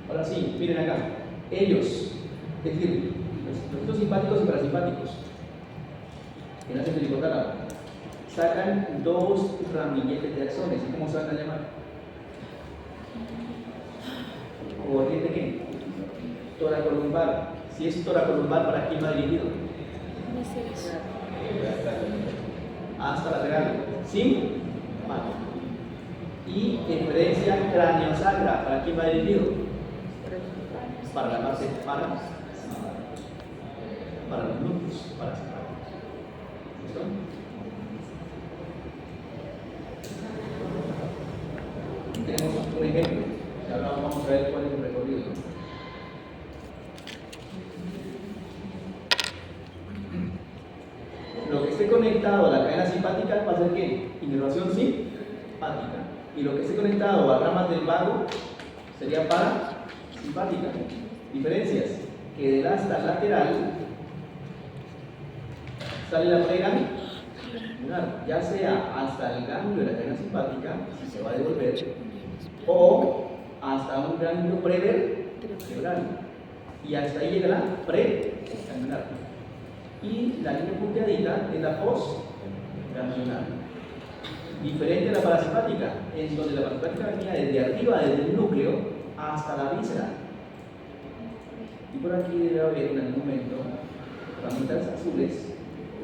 Ahora sí, miren acá. Ellos, es decir, los simpáticos y parasimpáticos, que nacen del hipotálamo, sacan 2 ramilletes de axones. ¿Y cómo se van a llamar? ¿Corriente qué? Toracolumbar. Si es toracolumbar, ¿para quién va dirigido? Hasta lateral. Simpático. Y inferencia cráneo-sacra, ¿para quién va dirigido? Para la parte para los núcleos parasimpáticos. ¿Listo? Tenemos un ejemplo. Y ahora vamos a ver cuál es el recorrido. Lo que esté conectado a la cadena simpática va a ser ¿qué? Inervación simpática. Y lo que esté conectado a ramas del vago sería parasimpática. Diferencias: que del asta lateral sale la pregangliar, ya sea hasta el ganglio de la cadena simpática, si se va a devolver, o hasta un ganglio prevertebral, y hasta ahí llega la pregangliar. Y la línea punteadita es la postganglionar. Diferente a la parasimpática, en donde la parasimpática venía desde arriba, desde el núcleo, hasta la víscera. Y por aquí debe haber en algún momento ramitas azules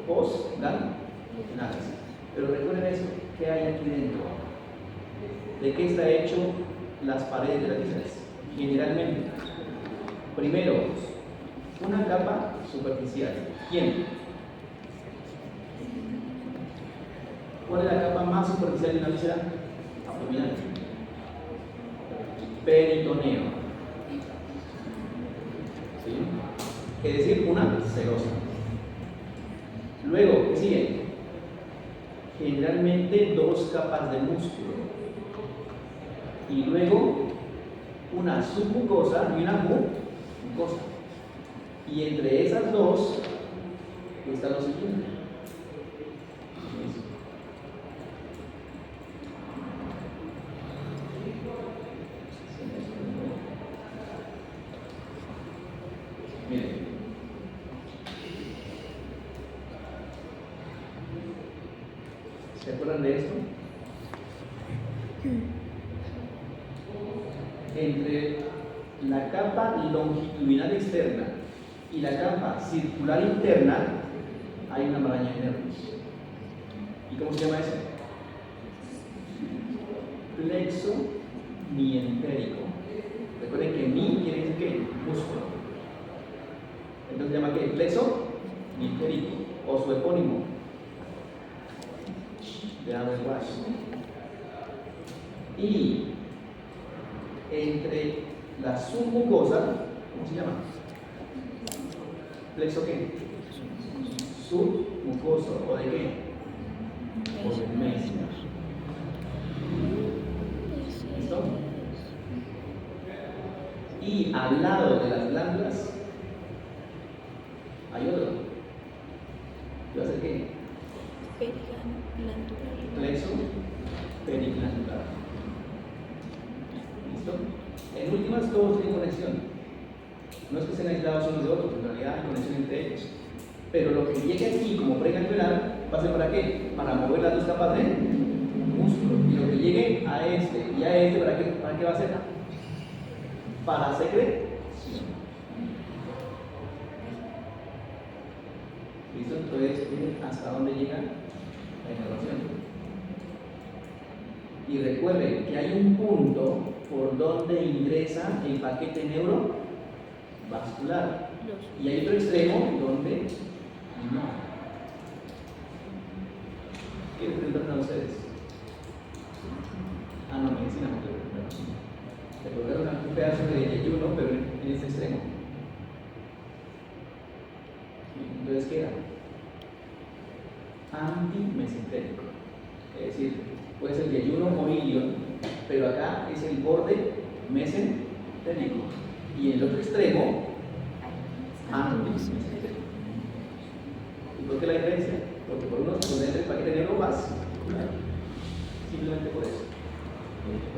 postganglionares. Pero recuerden eso, ¿qué hay aquí dentro? ¿De qué está hecho las paredes de las vísceras? Generalmente, primero, una capa superficial. ¿Quién? ¿Cuál es la capa más superficial de una víscera? Abdominal. Peritoneo. ¿Sí? Es decir, una serosa. Luego, ¿qué sigue? Generalmente 2 capas de músculo. Y luego una submucosa y una mucosa. Y entre esas 2 está lo siguiente. Miren. ¿Se acuerdan de esto? Entre la capa longitudinal externa y la capa circular interna hay una maraña de nervios. ¿Y cómo se llama eso? Plexo mientérico. Recuerden que mi quiere decir ¿qué? Músculo. Entonces se llama ¿qué? Plexo mientérico, o su epónimo de Averroes. Y entre la submucosa, ¿cómo se llama? ¿Plexo qué? Submucoso, ¿o de qué? O de mesio. ¿Listo? Y al lado de las glándulas hay otro. ¿Qué va a ser qué? Plexo periglandular. ¿Listo? En últimas, todos tienen conexión. No es que estén aislados unos de otros, en realidad hay conexión entre ellos. Pero lo que llegue aquí como preganglionar va a ser ¿para qué? Para mover las 2 capas de músculo. Y lo que llegue a este y a este, ¿para qué va a ser? Para secreción. ¿Listo? Entonces, miren hasta dónde llega la inervación. Y recuerden que hay un punto por donde ingresa el paquete neurovascular. Y hay otro extremo donde no. ¿Qué les preguntan a ustedes? Ah, no, medicina no quiero preguntar. Se colocaron un pedazo de yeyuno, pero en este extremo. Entonces, ¿qué era? antimesentérico. Es decir, puede ser yeyuno o ilion, pero acá es el borde mesentérico. Y en el otro extremo, antimesentérico. ¿Y por qué la diferencia? Porque por unos componentes para que tenerlo más, simplemente por eso.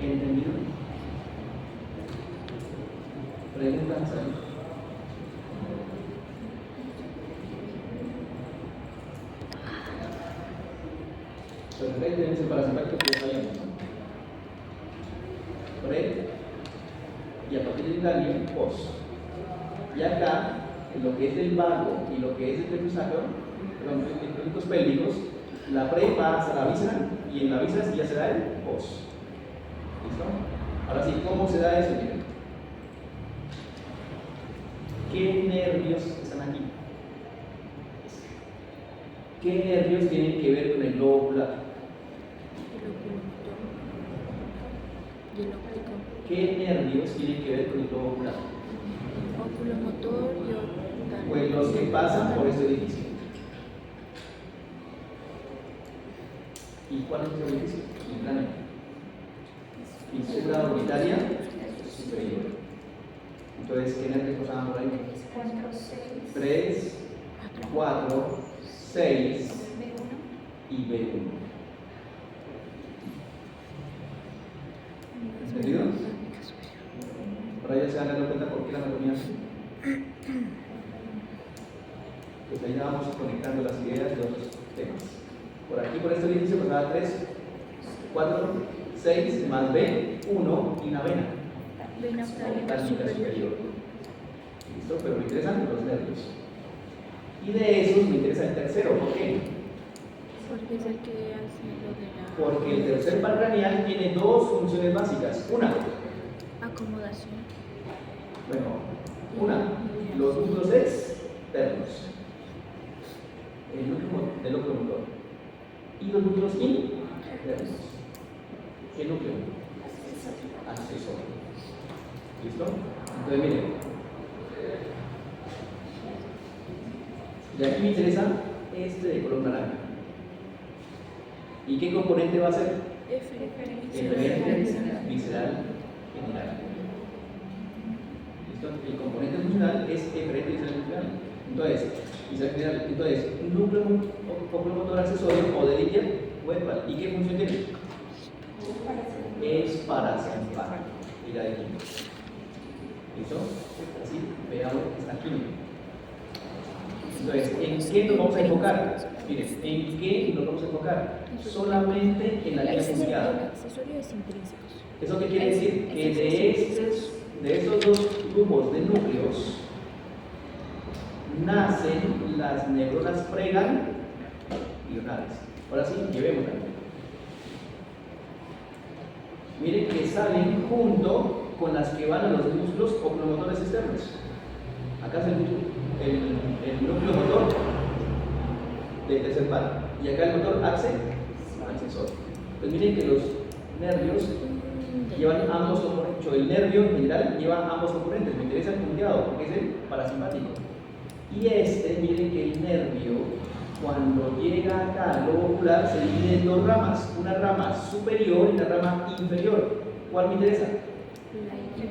¿Entendido? Preguntas ahí. Pero acá tenemos el parasimpático que ya sabíamos, ¿no? Pre y a partir del ganglio, post. Y acá, en lo que es el vago y lo que es el trifusacro, perdón, los películos pélvicos, la pre pasa a la víscera y en la víscera ya se da el post. ¿Listo? Ahora sí, ¿cómo se da eso? Miren. ¿Qué nervios están aquí? ¿Qué nervios tienen que ver con el globo ocular? Y el óptico. ¿Qué nervios tienen que ver con el globo ocular? Oculomotor y octal. Pues los que pasan por este orificio. ¿Y cuál es el orificio? El cráneo. Fisura orbitaria superior. Entonces, ¿qué nervios pasaban por ahí? 3, 4, 6 y B1. ¿Entendido? Ahora ya se van dando cuenta por qué la anatomía es así. Pues ahí ya vamos conectando las ideas de otros temas. Por aquí, por este orificio, pasaba 3, 4, 6 más B1 y una vena. Vena Orbitaria superior. superior. ¿Listo? Pero me interesan los nervios. Y de esos me interesa el tercero. ¿Por qué? Porque es el que hace lo de la Porque el tercer par craneal tiene dos funciones básicas. Una, acomodación. los núcleos externos, el núcleo del locomotor, y los núcleos internos. ¿Qué núcleo? Accesorio. ¿Listo? Entonces, miren. Y aquí me interesa este de color naranja. ¿Y qué componente va a ser? Eferente visceral general. ¿Listo? El componente funcional es eferente visceral general. Entonces, un núcleo oculomotor accesorio o de línea huepa. ¿Y qué función tiene? Es parasimpático. Mira de aquí. ¿Listo? Así, veamos lo que está aquí. Entonces, ¿en qué nos vamos a enfocar? Miren, ¿en qué nos vamos a enfocar? Solamente en la línea El funcional. accesorio es intrínsecos. ¿Eso qué quiere decir? Que de esos dos grupos de núcleos nacen las neuronas preganglionales. Ahora sí, llevémosla. Miren que salen junto con las que van a los músculos oculomotores externos. Acá es el núcleo motor del tercer par y acá el motor accesorio. Pues miren que los nervios llevan ambos componentes. El nervio en general lleva ambos componentes. Me interesa el punteado porque es el parasimpático. Y miren que el nervio, cuando llega acá al globo ocular, se divide en dos ramas: una rama superior y una rama inferior. ¿Cuál me interesa?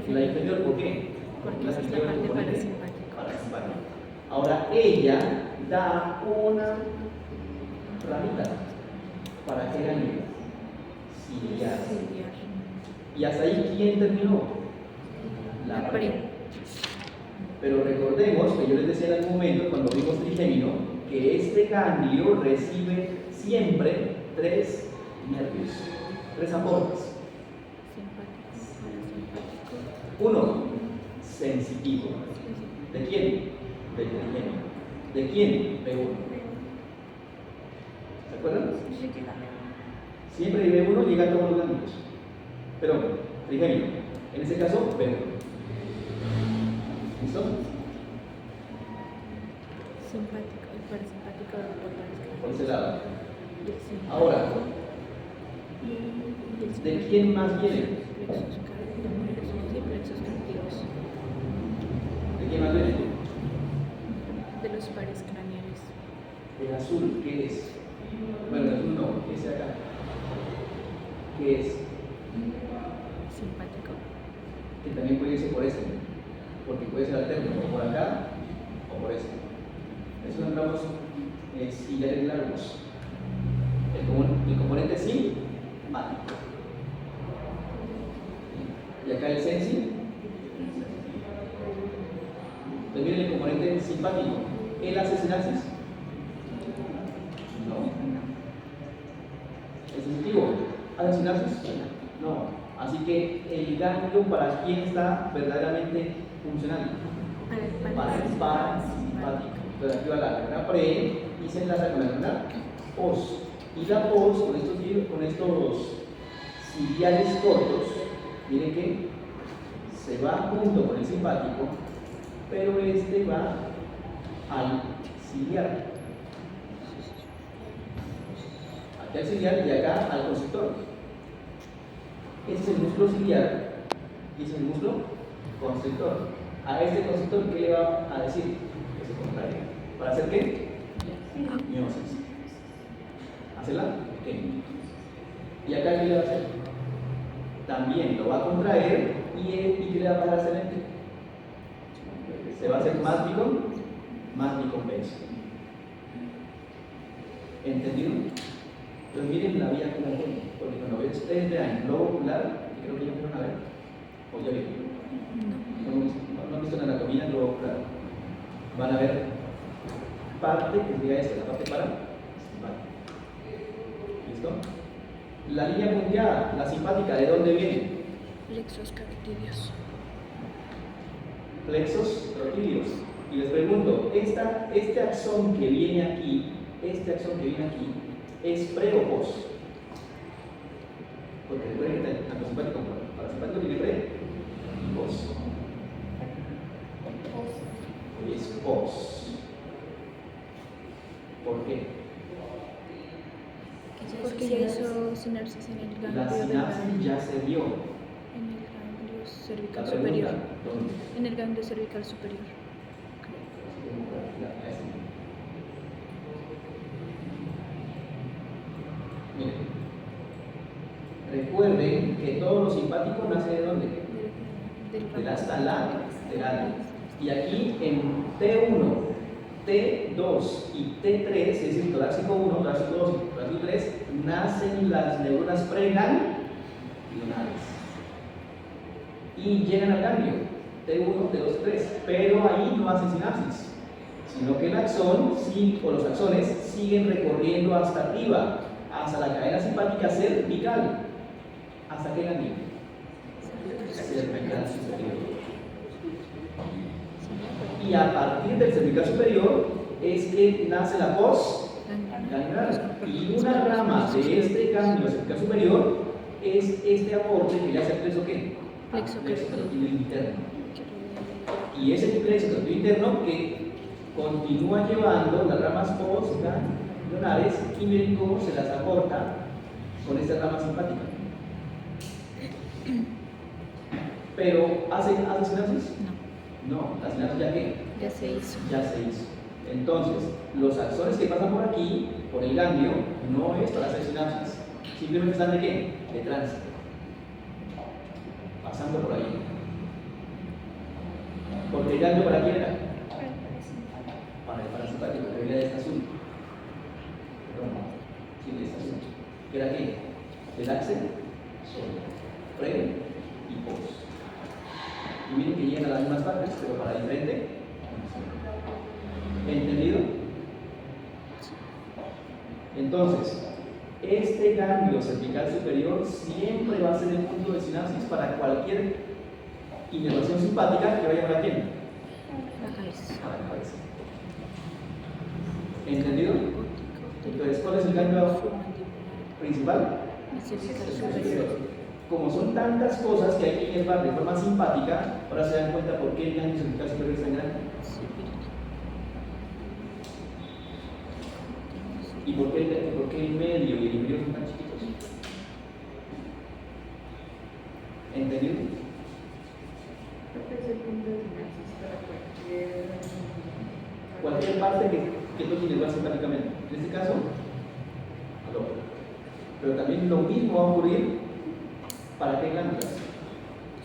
La inferior, ¿por qué? Porque esa es la parte parasimpática. Ahora ella da una ramita. ¿Para qué ganglio? Ciliar. Y hasta ahí, ¿quién terminó? La pre. Pero recordemos que yo les decía en algún momento, cuando vimos trigémino, que este ganglio recibe siempre tres nervios, tres aportes. Uno, sensitivo. ¿De quién? Del trigémino. ¿De quién? B1. ¿Se acuerdan? Siempre de B1 llega a todos los ganglios. Pero, trigémino. En este caso, B1. ¿Listo? Simpático, el parasimpático Por ese lado. Ahora, ¿de quién más viene? ¿De quién más viene? De los pares craneales. El azul, ¿qué es? Bueno, no es uno, ese acá. Que es, Simpático. que también puede irse por este, porque puede ser alterno, o por acá, o por este. Eso lo nombramos sillares largos. El componente simpático. Y acá el sensi. Entonces miren el componente simpático. ¿Él hace sinapsis? No. ¿Es sensitivo? ¿Hace sinapsis? No. Así que el ganglio, ¿para quién está verdaderamente funcional? Para el parasimpático. Entonces aquí va la neurona pre y se enlaza con la neurona pos. Y la pos, con estos ciliares cortos, miren que se va junto con el simpático, pero este va al ciliar. Aquí al ciliar y acá al constrictor. Ese es el músculo ciliar y ese es el músculo constrictor. A este constrictor, ¿qué le va a decir? Que se contraiga. ¿Para hacer qué? Miosis. ¿Hacerla? Pequeña. ¿Y acá qué le va a hacer? También lo va a contraer y ¿qué le va a pasar a ese lente? Se va a hacer más biconvexo. ¿Entendido? Entonces miren la vía como tiene, porque cuando ustedes vean el globo ocular, que creo que ya vieron a ver, o ya vieron, no han visto en anatomía el globo ocular, van a ver parte que sería esta, la parte para simpática. ¿Listo? La línea punteada, la simpática, ¿de dónde viene? Plexos carotidios. Plexos carotidios. Y les pregunto, este axón que viene aquí, ¿es pre o post? Porque recuerden que tanto simpático como parasimpático tiene pre y post. Es post. ¿Por qué? Porque ya hizo sinapsis en el ganglio. La sinapsis ya se dio. En el ganglio cervical La pregunta, superior. ¿dónde? En el ganglio cervical superior. Miren, recuerden que todo lo simpático nace de dónde? De la asta lateral. Y aquí en T1, T2 y T3, es decir, torácico 1, torácico 2 y torácico 3, nacen las neuronas preganglionales. Y llegan al ganglio, T1, T2, T3, pero ahí no hacen sinapsis, sino que el axón o los axones siguen recorriendo hasta arriba, hasta la cadena simpática cervical. ¿Hasta qué ganglio? Cervical superior. Y a partir del cervical superior es que nace la pos ganglionar. Y una rama de este ganglio cervical superior es este aporte que le hace el plexo ¿qué? Plexo carotidio interno. Y ese plexo carotidio interno que continúa llevando las ramas postganglionares y miren cómo se las aporta con esta rama simpática. Pero ¿hace sinapsis? No, la sinapsis ya qué? Ya se hizo. Ya se hizo. Entonces, los axones que pasan por aquí, por el ganglio, no es para hacer sinapsis. Simplemente están de qué? De tránsito. Pasando por ahí. Porque el ganglio para quién era? Para el parasimpático, que venía de esta azul. Perdón, sí, de esta azul. ¿Qué era qué? El axel, pre y post. Y miren que llegan a las mismas partes, pero para diferente. ¿Entendido? Entonces, este ganglio cervical superior siempre va a ser el punto de sinapsis para cualquier inervación simpática que vaya para quién. La cabeza. Para la cabeza. ¿Entendido? Entonces, ¿cuál es el ganglio principal? El cervical El superior. superior. Como son tantas cosas que hay que inervar de forma simpática, ahora se dan cuenta por qué el ganglio cervical superior es tan grande. ¿Y por qué el medio y el inferior son tan chiquitos? ¿Entendido? Cualquier parte que toque inervar simpáticamente. En este caso, al ojo. Pero también lo mismo va a ocurrir para qué glándulas.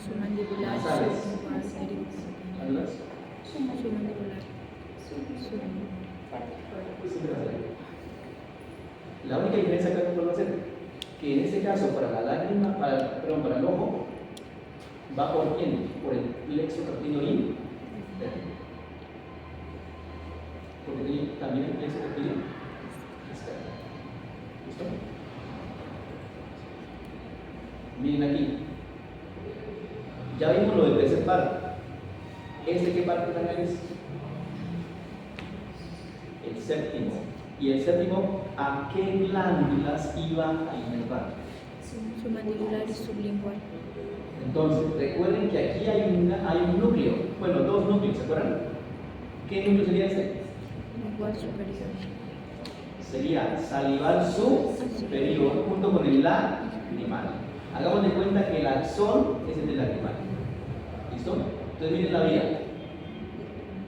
Submandibular, Nasales. submandibular, Glándulas. submandibular. Siempre va a ser. La única diferencia que podemos hacer, que en este caso para la lágrima, para el ojo, va por quién? Por el plexo carpino interno. Porque tiene también el plexo carpino externo. ¿Listo? Miren aquí. Ya vimos lo del tercer par. ¿Este qué parte también es? El séptimo. ¿Y el séptimo a qué glándulas iba a inervar? Submandibular y sublingual. Entonces, recuerden que aquí hay un núcleo. Bueno, dos núcleos, ¿se acuerdan? ¿Qué núcleo sería este? Lingual superior. Sería salival superior junto con el lacrimal. Hagamos de cuenta que el axón es el del lacrimal. ¿Listo? Entonces miren la vía.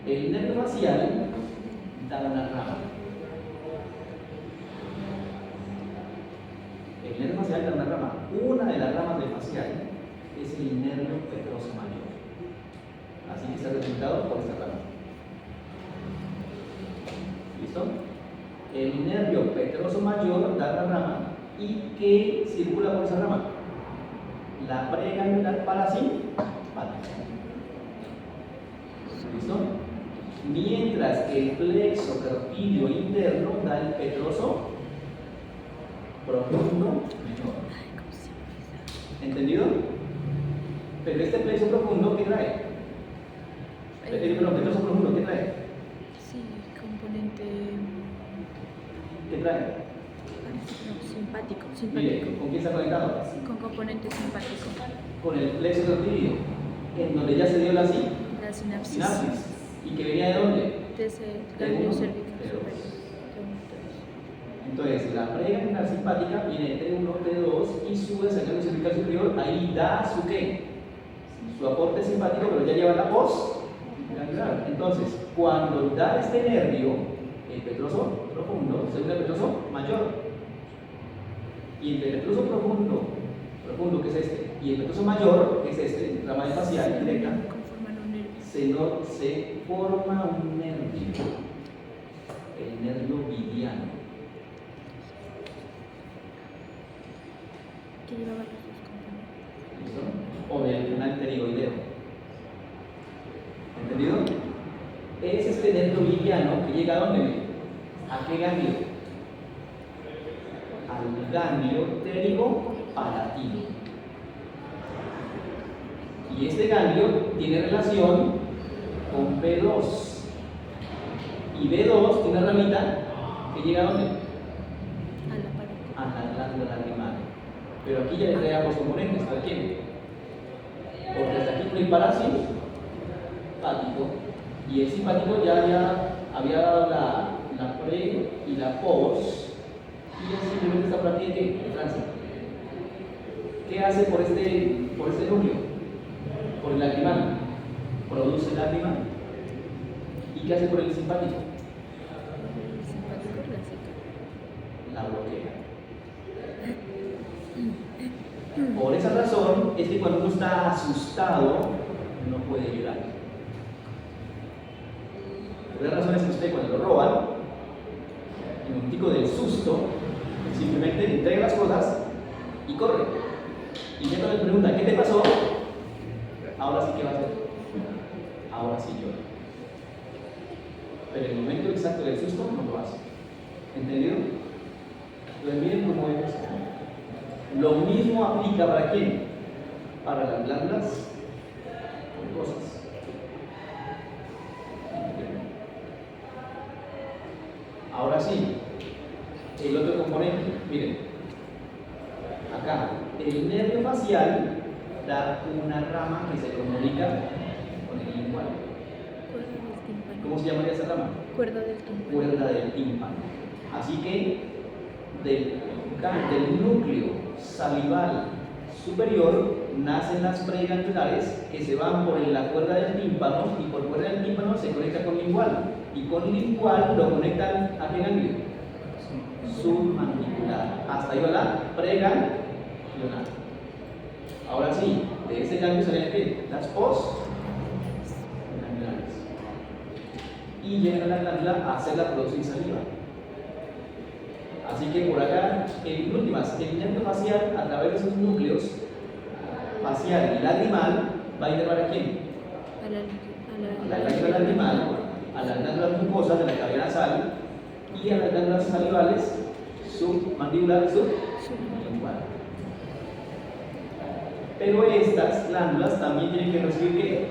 El nervio facial da una rama. El nervio facial da una rama. Una de las ramas del facial es el nervio petroso mayor. Así que está representado por esta rama. ¿Listo? El nervio petroso mayor da la rama y ¿qué circula por esa rama? La pregangular parasimpática. ¿Listo? Mientras que el plexo carpíneo interno da el petroso profundo menor. ¿Entendido? Pero este plexo profundo, ¿qué trae? Perdón, petroso profundo, ¿qué trae? Sí, componente ¿Qué trae? simpático. Mire, ¿con quién está conectado? Con componente simpático. Con el plexo carpíneo, en donde ya se dio la La sinapsis. ¿Y que venía de dónde? Desde el ganglio T1, cervical T2. superior. Entonces, la pregangular simpática viene de T1, T2 y sube hacia el ganglio cervical superior. Ahí da su qué? Su aporte simpático, pero ya lleva la postgangliar. Entonces, cuando da este nervio, el petroso profundo, se une al petroso mayor. Y entre el petroso profundo, que es este, y el petroso mayor, que es este, rama facial directa, Conforman un nervio. se forma un nervio, el nervio vidiano. Que llevaba los dos componentes. ¿Listo? O del canal pterigoideo. ¿Entendido? Es este nervio vidiano que llega a dónde? ¿A qué ganglio? Al ganglio pterigopalatino. Y este ganglio tiene relación con B2. Y B2 tiene una ramita que llega a dónde? A la pared. A la glándula lacrimal. Pero aquí ya le trae ambos componentes, ¿para quién? Porque hasta aquí fue el parasimpático y el simpático ya había dado la pre y la post y ya simplemente está por aquí de tránsito. ¿Qué hace por este núcleo? Por el lacrimal. Produce lágrima. ¿Y qué hace por el simpático? El simpático la seca. La bloquea. Por esa razón es que cuando uno está asustado no puede llorar. Por esa razón es que usted cuando lo roban, en un tico del susto, simplemente entrega las cosas y corre. Y ya le pregunta, ¿qué te pasó? Ahora sí, ¿qué va a hacer? Ahora sí llora. Pero en el momento exacto del susto no lo hace. ¿Entendido? Entonces miren cómo es. Lo mismo aplica para quién? Para las glándulas mucosas. Ahora sí, el otro componente, miren, acá, el nervio facial da una rama que se comunica con el lingual. Cuerda del tímpano. ¿Cómo se llamaría esa rama? Cuerda del tímpano. Cuerda del tímpano. Así que del núcleo salival superior nacen las pregangliolares que se van por la cuerda del tímpano y por cuerda del tímpano se conecta con lingual y con lingual lo conectan a qué ganglio? submandibular. Hasta ahí va la preganglional. Ahora sí, de ese ganglio salen ¿qué? Las postgangliolares. Y llegan a la glándula a hacer la producción saliva. Así que por acá, en últimas, el nervio facial a través de esos núcleos facial y lagrimal va a inervar a quién? A la glándula lagrimal, a las glándulas mucosas de la cavidad nasal y a las glándulas salivales submandibular y sublingual. Pero estas glándulas también tienen que recibir ¿qué?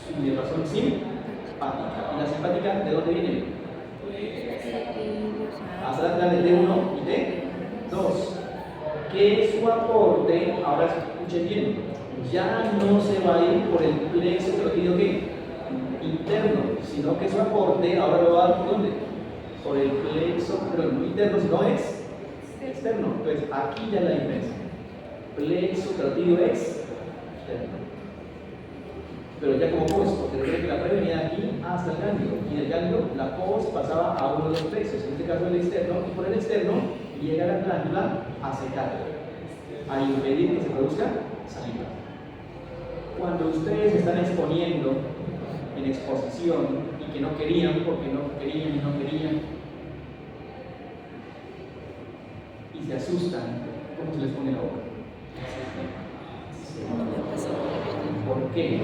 Su inervación simpática. ¿Y la simpática de dónde viene? Hasta las glándulas T1 y T2. Que su aporte, ahora escuchen bien, ya no se va a ir por el plexo carotídeo interno, sino que su aporte ahora lo va a dar ¿por dónde? Por el plexo, pero no interno, sino externo. Entonces aquí ya la diferencia. Plexo carotídeo externo. Pero ya como pos, porque recuerden que la pre venía de aquí hasta el ganglio, y del ganglio la pos pasaba a uno de los plexos, en este caso el externo, y por el externo llega la glándula a secar, a impedir que se produzca saliva. Cuando ustedes están exponiendo en exposición y que no querían, porque no querían y no querían, y se asustan, ¿cómo se les pone la boca? ¿Por qué?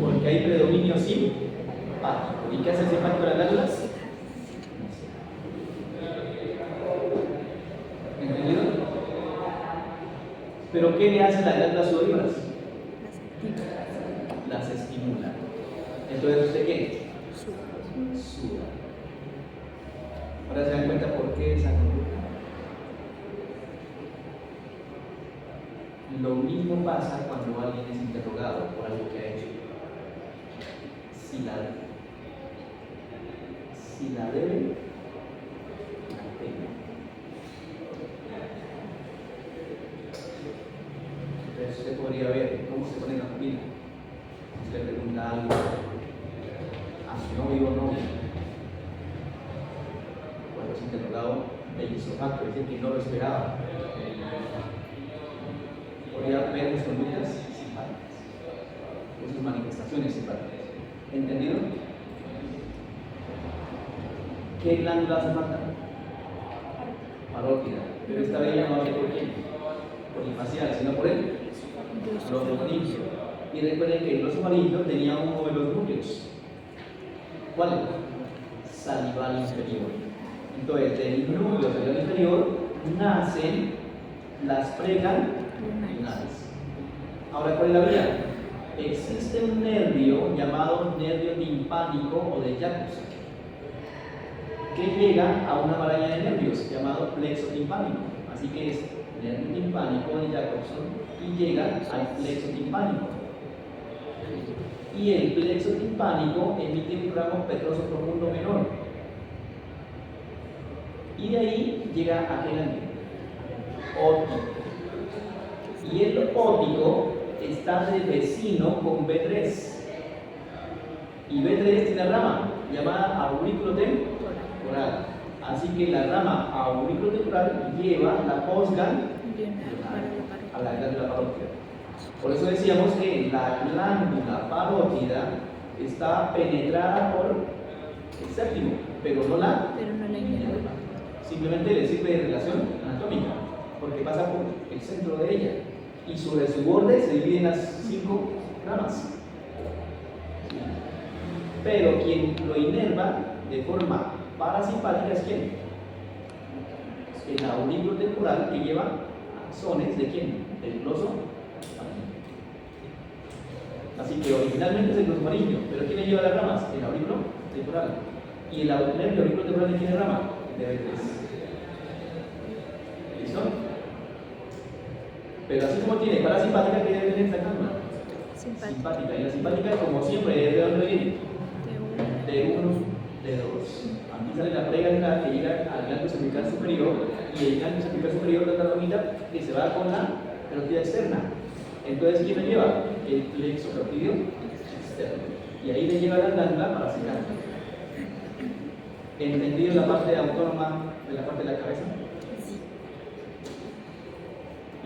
Porque hay predominio simpático. ¿Y qué hace el simpático de las glándulas? ¿Entendido? ¿Pero qué le hacen las glándulas sudoríparas? Las estimula. Entonces, ¿usted qué? Suda. Ahora se dan cuenta por qué esa conducta. Lo mismo pasa cuando alguien es interrogado por algo que ha hecho. Si la debe, la teme. Entonces usted podría ver cómo se pone la familia. Usted pregunta algo a su novio o novia. Cuando es interrogado, el ipso facto, es decir, que no lo esperaba. Podría ver sus conductas simpáticas, o sus manifestaciones simpáticas. ¿Entendido? ¿Qué glándula hace falta? Parótida. Pero esta vez ya no hace por quién, por el facial, sino por el glosofaringio. Y recuerden que el glosofaringio tenía uno de los núcleos. ¿Cuál? Salival inferior. Entonces, del núcleo salival inferior nacen las preganglias. Ahora, ¿cuál es la vía? Existe un nervio llamado nervio timpánico o de Jacobson que llega a una maraña de nervios llamado plexo timpánico. Así que es nervio timpánico de Jacobson y llega al plexo timpánico. Y el plexo timpánico emite un ramo petroso profundo menor. Y de ahí llega a qué ganglio? Óptico. Y el óptico está de vecino con B3. Y B3 tiene rama llamada aurículo temporal. Así que la rama aurículo temporal lleva la postganglional a la glándula parótida. Por eso decíamos que la glándula parótida está penetrada por el séptimo, pero no la inerva. Simplemente le sirve de relación anatómica, porque pasa por el centro de ella. Y sobre su borde se dividen las 5 ramas. Pero quien lo inerva de forma parasimpática es quién? El aurículo temporal, que lleva axones de quién? Del gloso. Así que originalmente es el glosofaringio, pero ¿quién le lleva las ramas? El aurículo temporal. ¿Y el aurículo temporal de quién es rama? De B3. ¿Listo? Pero así como tiene parasimpática, ¿qué debe tener esta glándula? Simpática. Y la simpática, como siempre, ¿de dónde viene? De 1, de 2. Aquí sale la preganglional que llega al ganglio cervical superior, y el ganglio cervical superior de la ramita que se va con la carótida externa. Entonces, ¿quién lo lleva? El plexo carotídeo externo. Y ahí le lleva la glándula para secar. ¿Entendido la parte autónoma de la parte de la cabeza?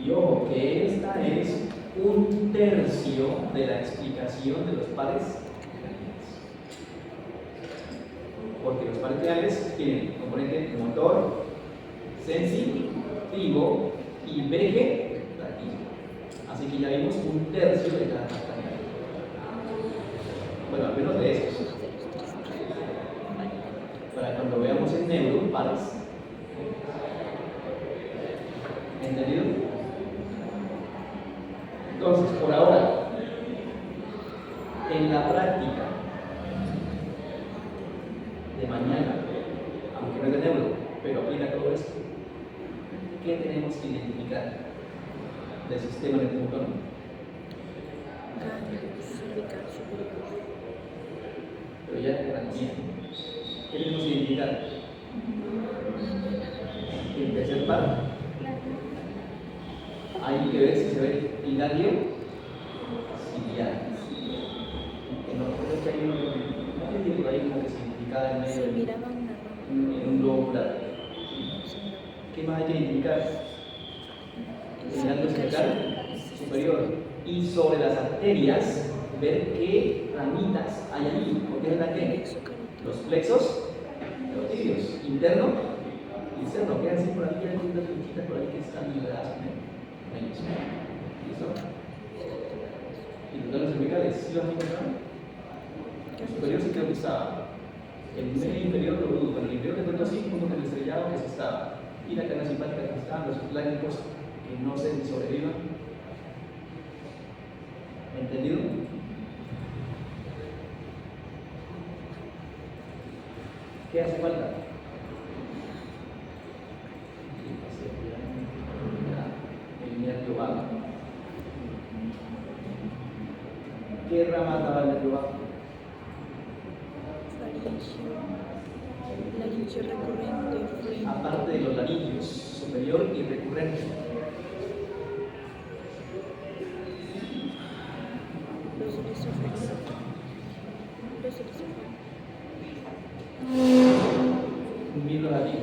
Y ojo, que esta es un tercio de la explicación de los pares craneales. Porque los pares craneales tienen componente motor, sensitivo y vegetativo. Así que ya vimos un tercio de cada parte craneal. Bueno, al menos de estos. Para cuando veamos en neuro, pares. ¿Entendido? Entonces, por ahora, en la práctica de mañana, aunque no es de neuro, pero aplica todo esto, ¿qué tenemos que identificar del sistema nervioso? Cervical superior. Pero ya anatomía. ¿Qué tenemos que identificar? El tercer par. Hay que ver si se ve el ganglio ciliar. En los otros que hay uno que por ahí como que se identificaba en medio Se de miraba una rama. en un globo ocular. ¿Qué más hay que identificar? El ganglio cervical superior. Y sobre las arterias, ver qué ramitas hay allí. ¿Porque es la que? Los plexos carotídeos, interno y externo. Quedan así por aquí, hay unas flechitas por ahí que están ligadas con ellos. ¿Listo? Y los ganglios cervicales, ¿sí los han encontrado? El superior sí creo que estaba. El medio inferior lo dudo, pero el inferior de pronto sí, junto con el estrellado que se estaba. Y la cadena simpática que está, los plánicos que no se sobrevivan. ¿Entendido? ¿Qué hace falta? El nervio vago. ¿Qué rama daba el nervio vago? Laringio recurrente. Aparte de los laringios, superior y recurrente. Los esófagos. Los esófagos. Míralo aquí.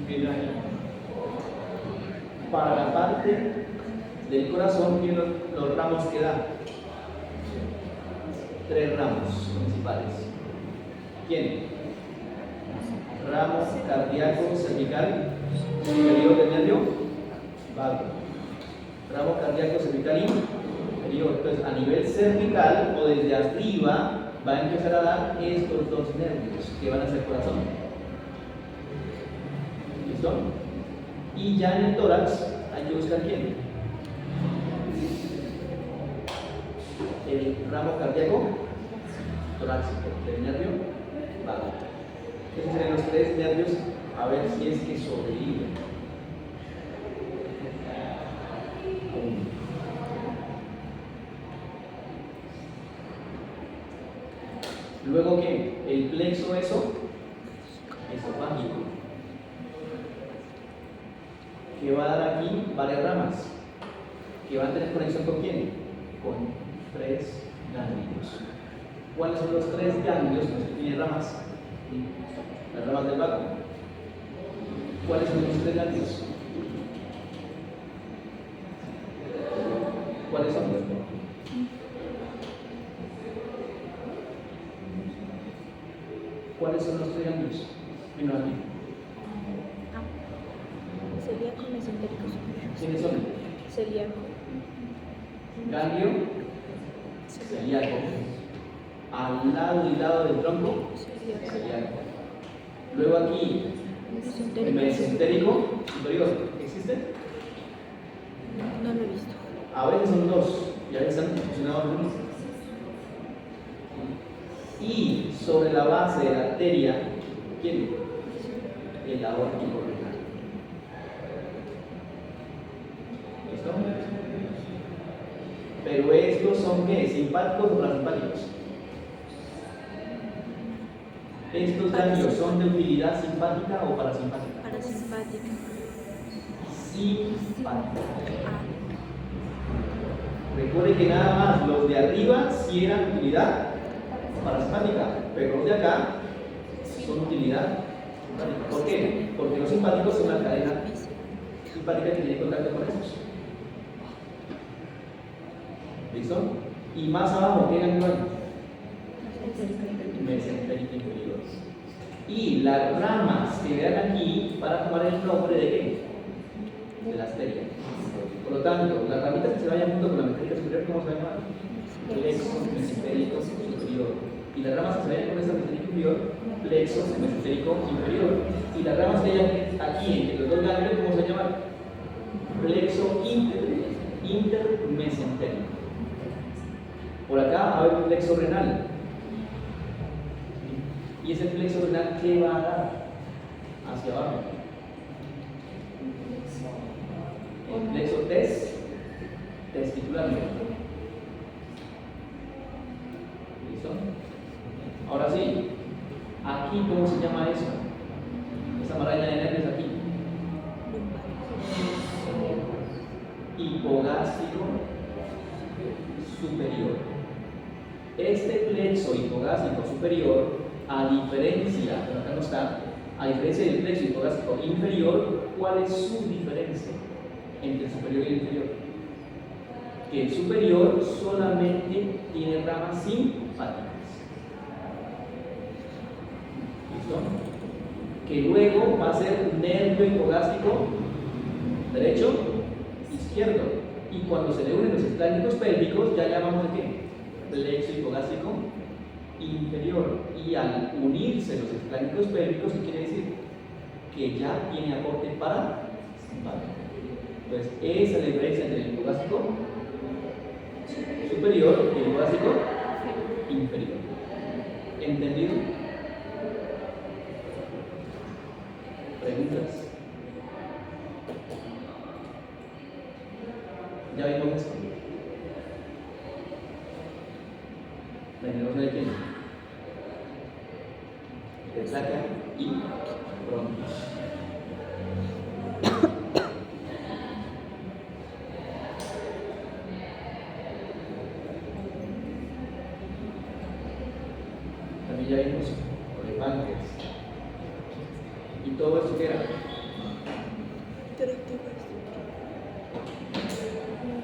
Míralo aquí. Para la parte del corazón, miren los ramos que da. 3 ramos principales. ¿Quién? Ramo cardíaco cervical superior del nervio vago. Ramo cardíaco cervical inferior. Entonces, a nivel cervical o desde arriba va a empezar a dar estos 2 nervios que van a ser corazón. ¿Listo? Y ya en el tórax hay que buscar quién. El ramo cardíaco torácico del nervio vago. Estos serían los 3 nervios, a ver si es que sobreviven. Luego, ¿qué? El plexo esofágico, que va a dar aquí varias ramas, que van a tener conexión con quién? Con 3 ganglios. ¿Cuáles son los 3 ganglios que tienen ramas? Las ramas del vago. ¿Cuáles son los 3 ganglios? ¿Cuáles son? ¿Cuáles son los 3 ganglios? Vino aquí. Celíaco, mesentérico superior. ¿Quiénes son? Celíaco. Ganglio celíaco. Al lado y lado del tronco, celíaco. Luego aquí, el mesentérico superior. ¿Existe? No lo he visto. A veces son 2 y a veces han funcionado algunos. Y sobre la base de la arteria, ¿quién? El aórtico renal. ¿Listo? Pero estos son ¿qué? ¿Simpáticos o parasimpáticos? ¿Estos ganglios son de utilidad simpática o parasimpática? Parasimpática. Simpática. Recuerde que nada más los de arriba sí eran de utilidad parasimpática, pero los de acá son utilidad simpática. ¿Por qué? Porque los simpáticos son una cadena simpática que tiene contacto con esos. ¿Listo? Y más abajo, ¿qué ganglio hay? Mesentérico inferior. Y las ramas que vean aquí van a tomar el nombre de qué? De la arteria. Por lo tanto, las ramitas que se vayan junto con la mesentérica superior, ¿cómo se va a llamar? Plexo mesentérico superior. Y las ramas que se vayan con esta mesentérico inferior, plexo mesentérico inferior. Y las ramas que hayan aquí entre los dos ganglios, ¿cómo se va a llamar? Plexo intermesentérico. Por acá va a haber un plexo renal. Y ese plexo renal, ¿qué va a dar? Hacia abajo. El plexo testicular. ¿Listo? Ahora sí, aquí, ¿cómo se llama eso? Esa maraña de nervios aquí. Hipogástrico superior. Este plexo hipogástrico superior, a diferencia, pero acá no está, a diferencia del plexo hipogástrico inferior, ¿cuál es su diferencia entre el superior y el inferior? Que el superior solamente tiene ramas simpáticas. ¿Listo? Que luego va a ser nervio hipogástrico derecho, izquierdo. Y cuando se le unen los esclánicos pélvicos, ya llamamos de qué? Plexo hipogástrico inferior. Y al unirse los esclánicos pélvicos, ¿qué quiere decir? Que ya tiene aporte parasimpático. Entonces, esa es la diferencia entre el hipogástrico superior y el hipogástrico inferior. ¿Entendido? ¿Preguntas? Ya vimos esto. La nerviosa de quién? De tráquea y bronquios. También ya vimos por el páncreas. ¿Y todo esto qué era?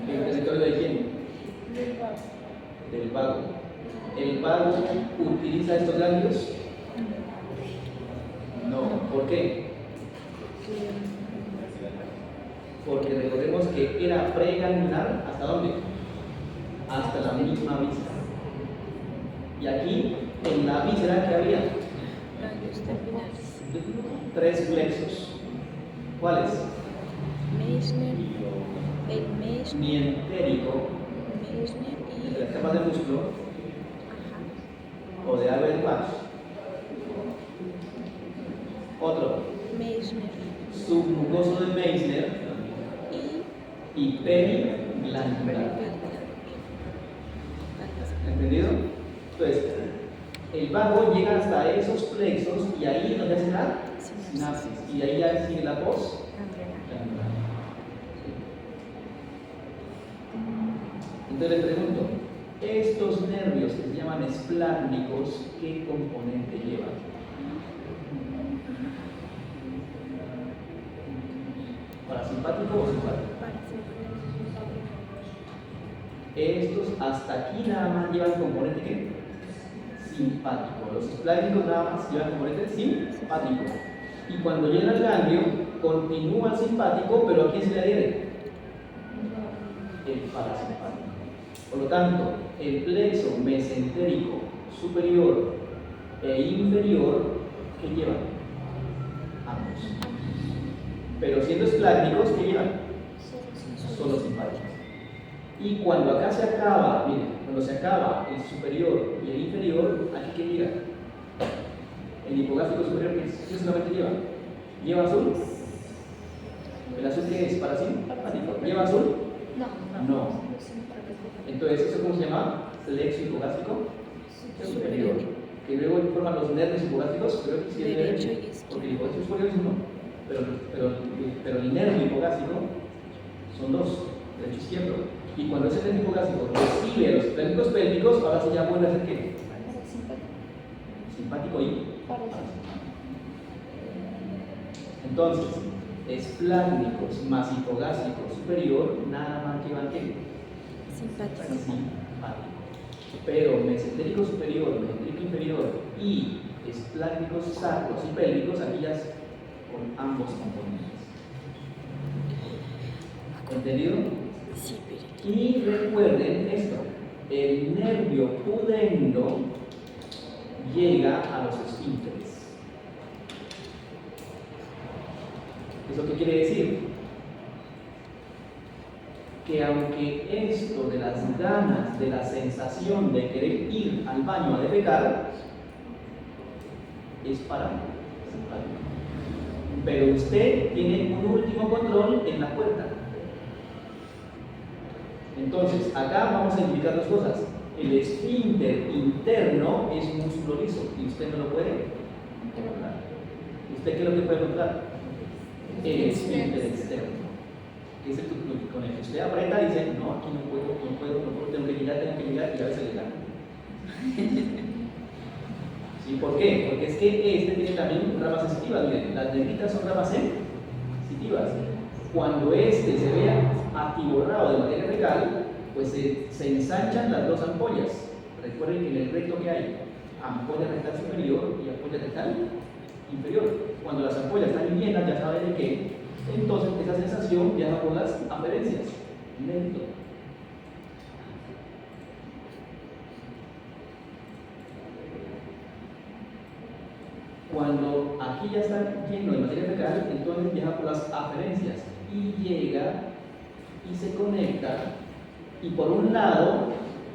¿El territorio de quién? Del vago. ¿El vago utiliza estos ganglios? No. ¿Por qué? Porque recordemos que era pregangliar, ¿hasta dónde? Hasta la misma víscera. Y aquí, en la víscera, ¿qué había? Tres plexos. ¿Cuáles? Mientérico, entre las capas del músculo, o de Albert-Pach. Otro, submucoso de Meissner y periglandular. ¿Entendido? Entonces, el vago llega hasta esos plexos y ahí es donde hace la sinapsis. Y ahí ya sigue la post. Entonces les pregunto, estos nervios que se llaman esplácnicos, ¿qué componente llevan? ¿Parasimpático o simpático? Estos hasta aquí nada más llevan componente ¿qué? Simpático. Los esplácnicos nada más llevan componente simpático. Y cuando llega al ganglio, continúa el simpático, pero ¿a quién se le adhiere? El parasimpático. Por lo tanto, el plexo mesentérico superior e inferior, ¿qué llevan? Ambos. Pero siendo esplácnicos, ¿qué llevan? Solo simpáticos. Y cuando acá se acaba, miren, cuando se acaba el superior y el inferior, ¿aquí qué llega? El hipogástrico superior, ¿qué solamente lleva? ¿Lleva azul? ¿El azul qué es? ¿Parasimpático? ¿Lleva azul? No. Entonces, ¿eso cómo se llama? Plexo hipogástrico superior. Que luego forman los nervios hipogástricos, creo que sí es derecho, porque el hipogástrico superior es uno, pero el nervio hipogástrico son dos, derecho y izquierdo. Y cuando ese nervio hipogástrico recibe los esclánicos pélvicos, ahora sí ya vuelve a ser ¿qué? simpático y Parasimpático. entonces, esplácnicos más hipogástrico superior, nada más que van ¿qué? Simpático. Simpático. Pero mesentérico superior, mesentérico inferior y esplácnicos sacros y pélvicos, aquí ya es con ambos componentes. ¿Entendido? Sí, pero. Y recuerden esto, el nervio pudendo llega a los esfínteres. ¿Eso qué quiere decir? Que aunque esto de las ganas, de la sensación de querer ir al baño a defecar, es para simpático. Pero usted tiene un último control en la puerta. Entonces, acá vamos a indicar dos cosas. El esfínter interno es un músculo liso y usted no lo puede controlar. ¿Usted qué es lo que puede controlar? El esfínter externo. Es el con el que usted aprieta y dice, no, aquí no puedo, tengo que llegar, y a veces le gana. ¿Sí? ¿Por qué? Porque es que este tiene también ramas sensitivas. Miren, las negritas son ramas sensitivas. Cuando este se vea atiborrado de materia fecal, pues se ensanchan las dos ampollas. Recuerden que en el recto que hay ampolla rectal superior y ampolla rectal inferior. Cuando las ampollas están llenas, ya saben de qué, entonces esa sensación viaja por las aferencias. Lento. Cuando aquí ya está lleno de materia fecal, entonces viaja por las aferencias y llega y se conecta, y por un lado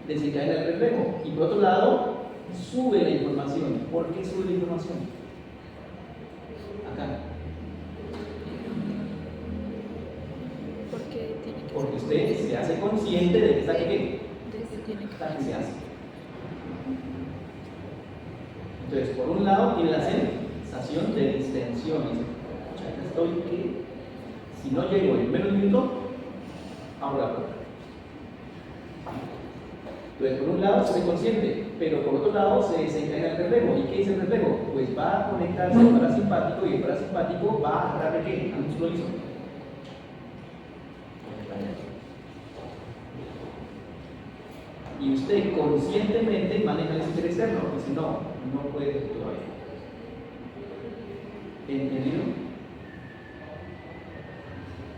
desencadena el reflejo y por otro lado sube la información. ¿Por qué sube la información? Acá. Porque usted se hace consciente de que está que se hace. Entonces, por un lado tiene la sensación de distensión. Ya estoy que si no llego en menos de un minuto, abro la puerta. Entonces, por un lado se ve consciente, pero por otro lado se desencadena el reflejo. ¿Y qué dice el reflejo? Pues va a conectarse al parasimpático y el parasimpático va a agarrar de qué? Al músculo liso. Y usted conscientemente maneja el esfínter externo, porque si no, no puede todavía. ¿Entendido?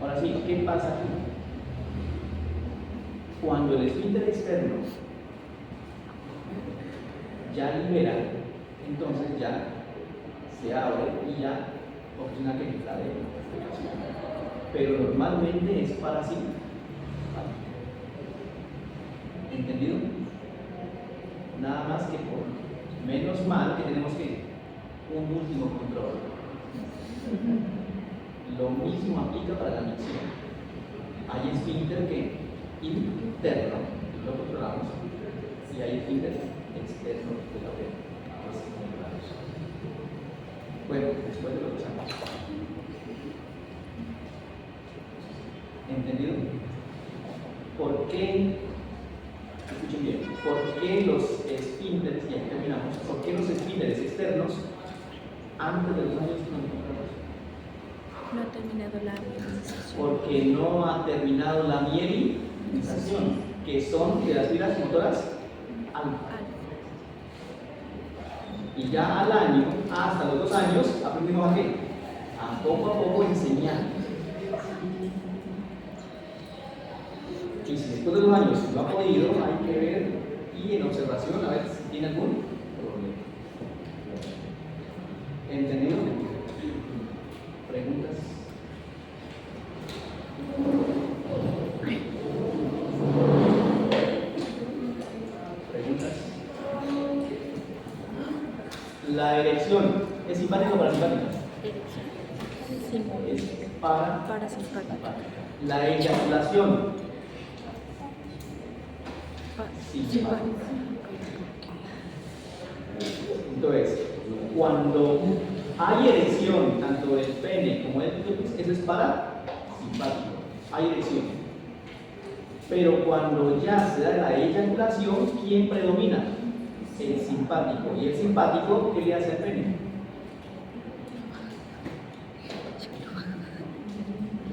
Ahora sí, ¿qué pasa aquí? Cuando el esfínter externo ya libera, entonces ya se abre y ya obtiene que está de defecación. Pero normalmente es para sí. ¿Entendido? Nada más que por menos mal que tenemos que un último control. Lo mismo aplica para la micción. Hay esfínter que interno, lo controlamos, y hay esfínter externo que lo ven. Bueno, después de lo que usamos. ¿Entendido? ¿Por qué? Escuchen bien, ¿por qué los esfínteres, y aquí terminamos, por qué los esfínteres externos antes de los años no ha terminado la mielización? Porque no ha terminado la mielización, que son de las fibras motoras alfa. Y ya al año, hasta los 2 años, aprendimos a qué? A poco enseñar. Y si después de 2 años no ha podido, hay que ver y en observación a ver si tiene algún problema. ¿Entendido? ¿Preguntas? ¿Preguntas? La erección ¿es simpática o parasimpática? Erección. Es Parasimpática. La eyaculación simpática. Entonces, cuando hay erección, tanto del pene como del clítoris, eso es parasimpático. Hay erección. Pero cuando ya se da la eyaculación, ¿quién predomina? el simpático. ¿Y el simpático qué le hace al pene?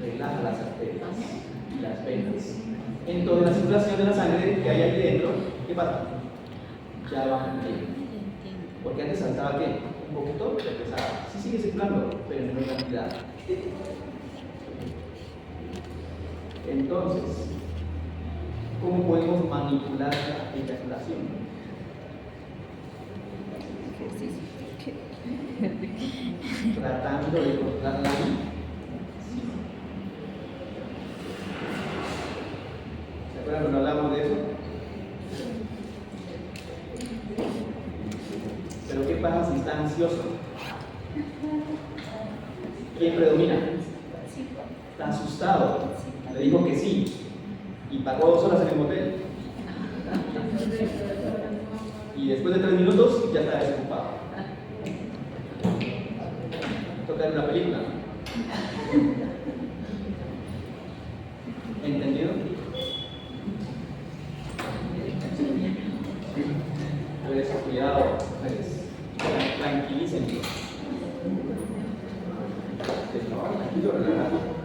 Relaja las arterias y las venas. Entonces la circulación de la sangre que hay ahí dentro, ¿qué pasa? Ya va bien. Porque antes saltaba ¿qué? Un poquito, pero empezaba. Sí sigue circulando, pero en menor cantidad. Entonces, ¿cómo podemos manipular la eyaculación? Tratando de controlarla ahí. Sí. ¿Se acuerdan cuando hablamos de eso? Pero ¿qué pasa si está ansioso? ¿Quién predomina? Está asustado. Le dijo que sí. Y pagó 2 horas en el motel. Y después de 3 minutos ya está desocupado. Toca ver una película. ¿Entendido? Entonces, cuidado, tranquilícense. Tranquilo, relajado.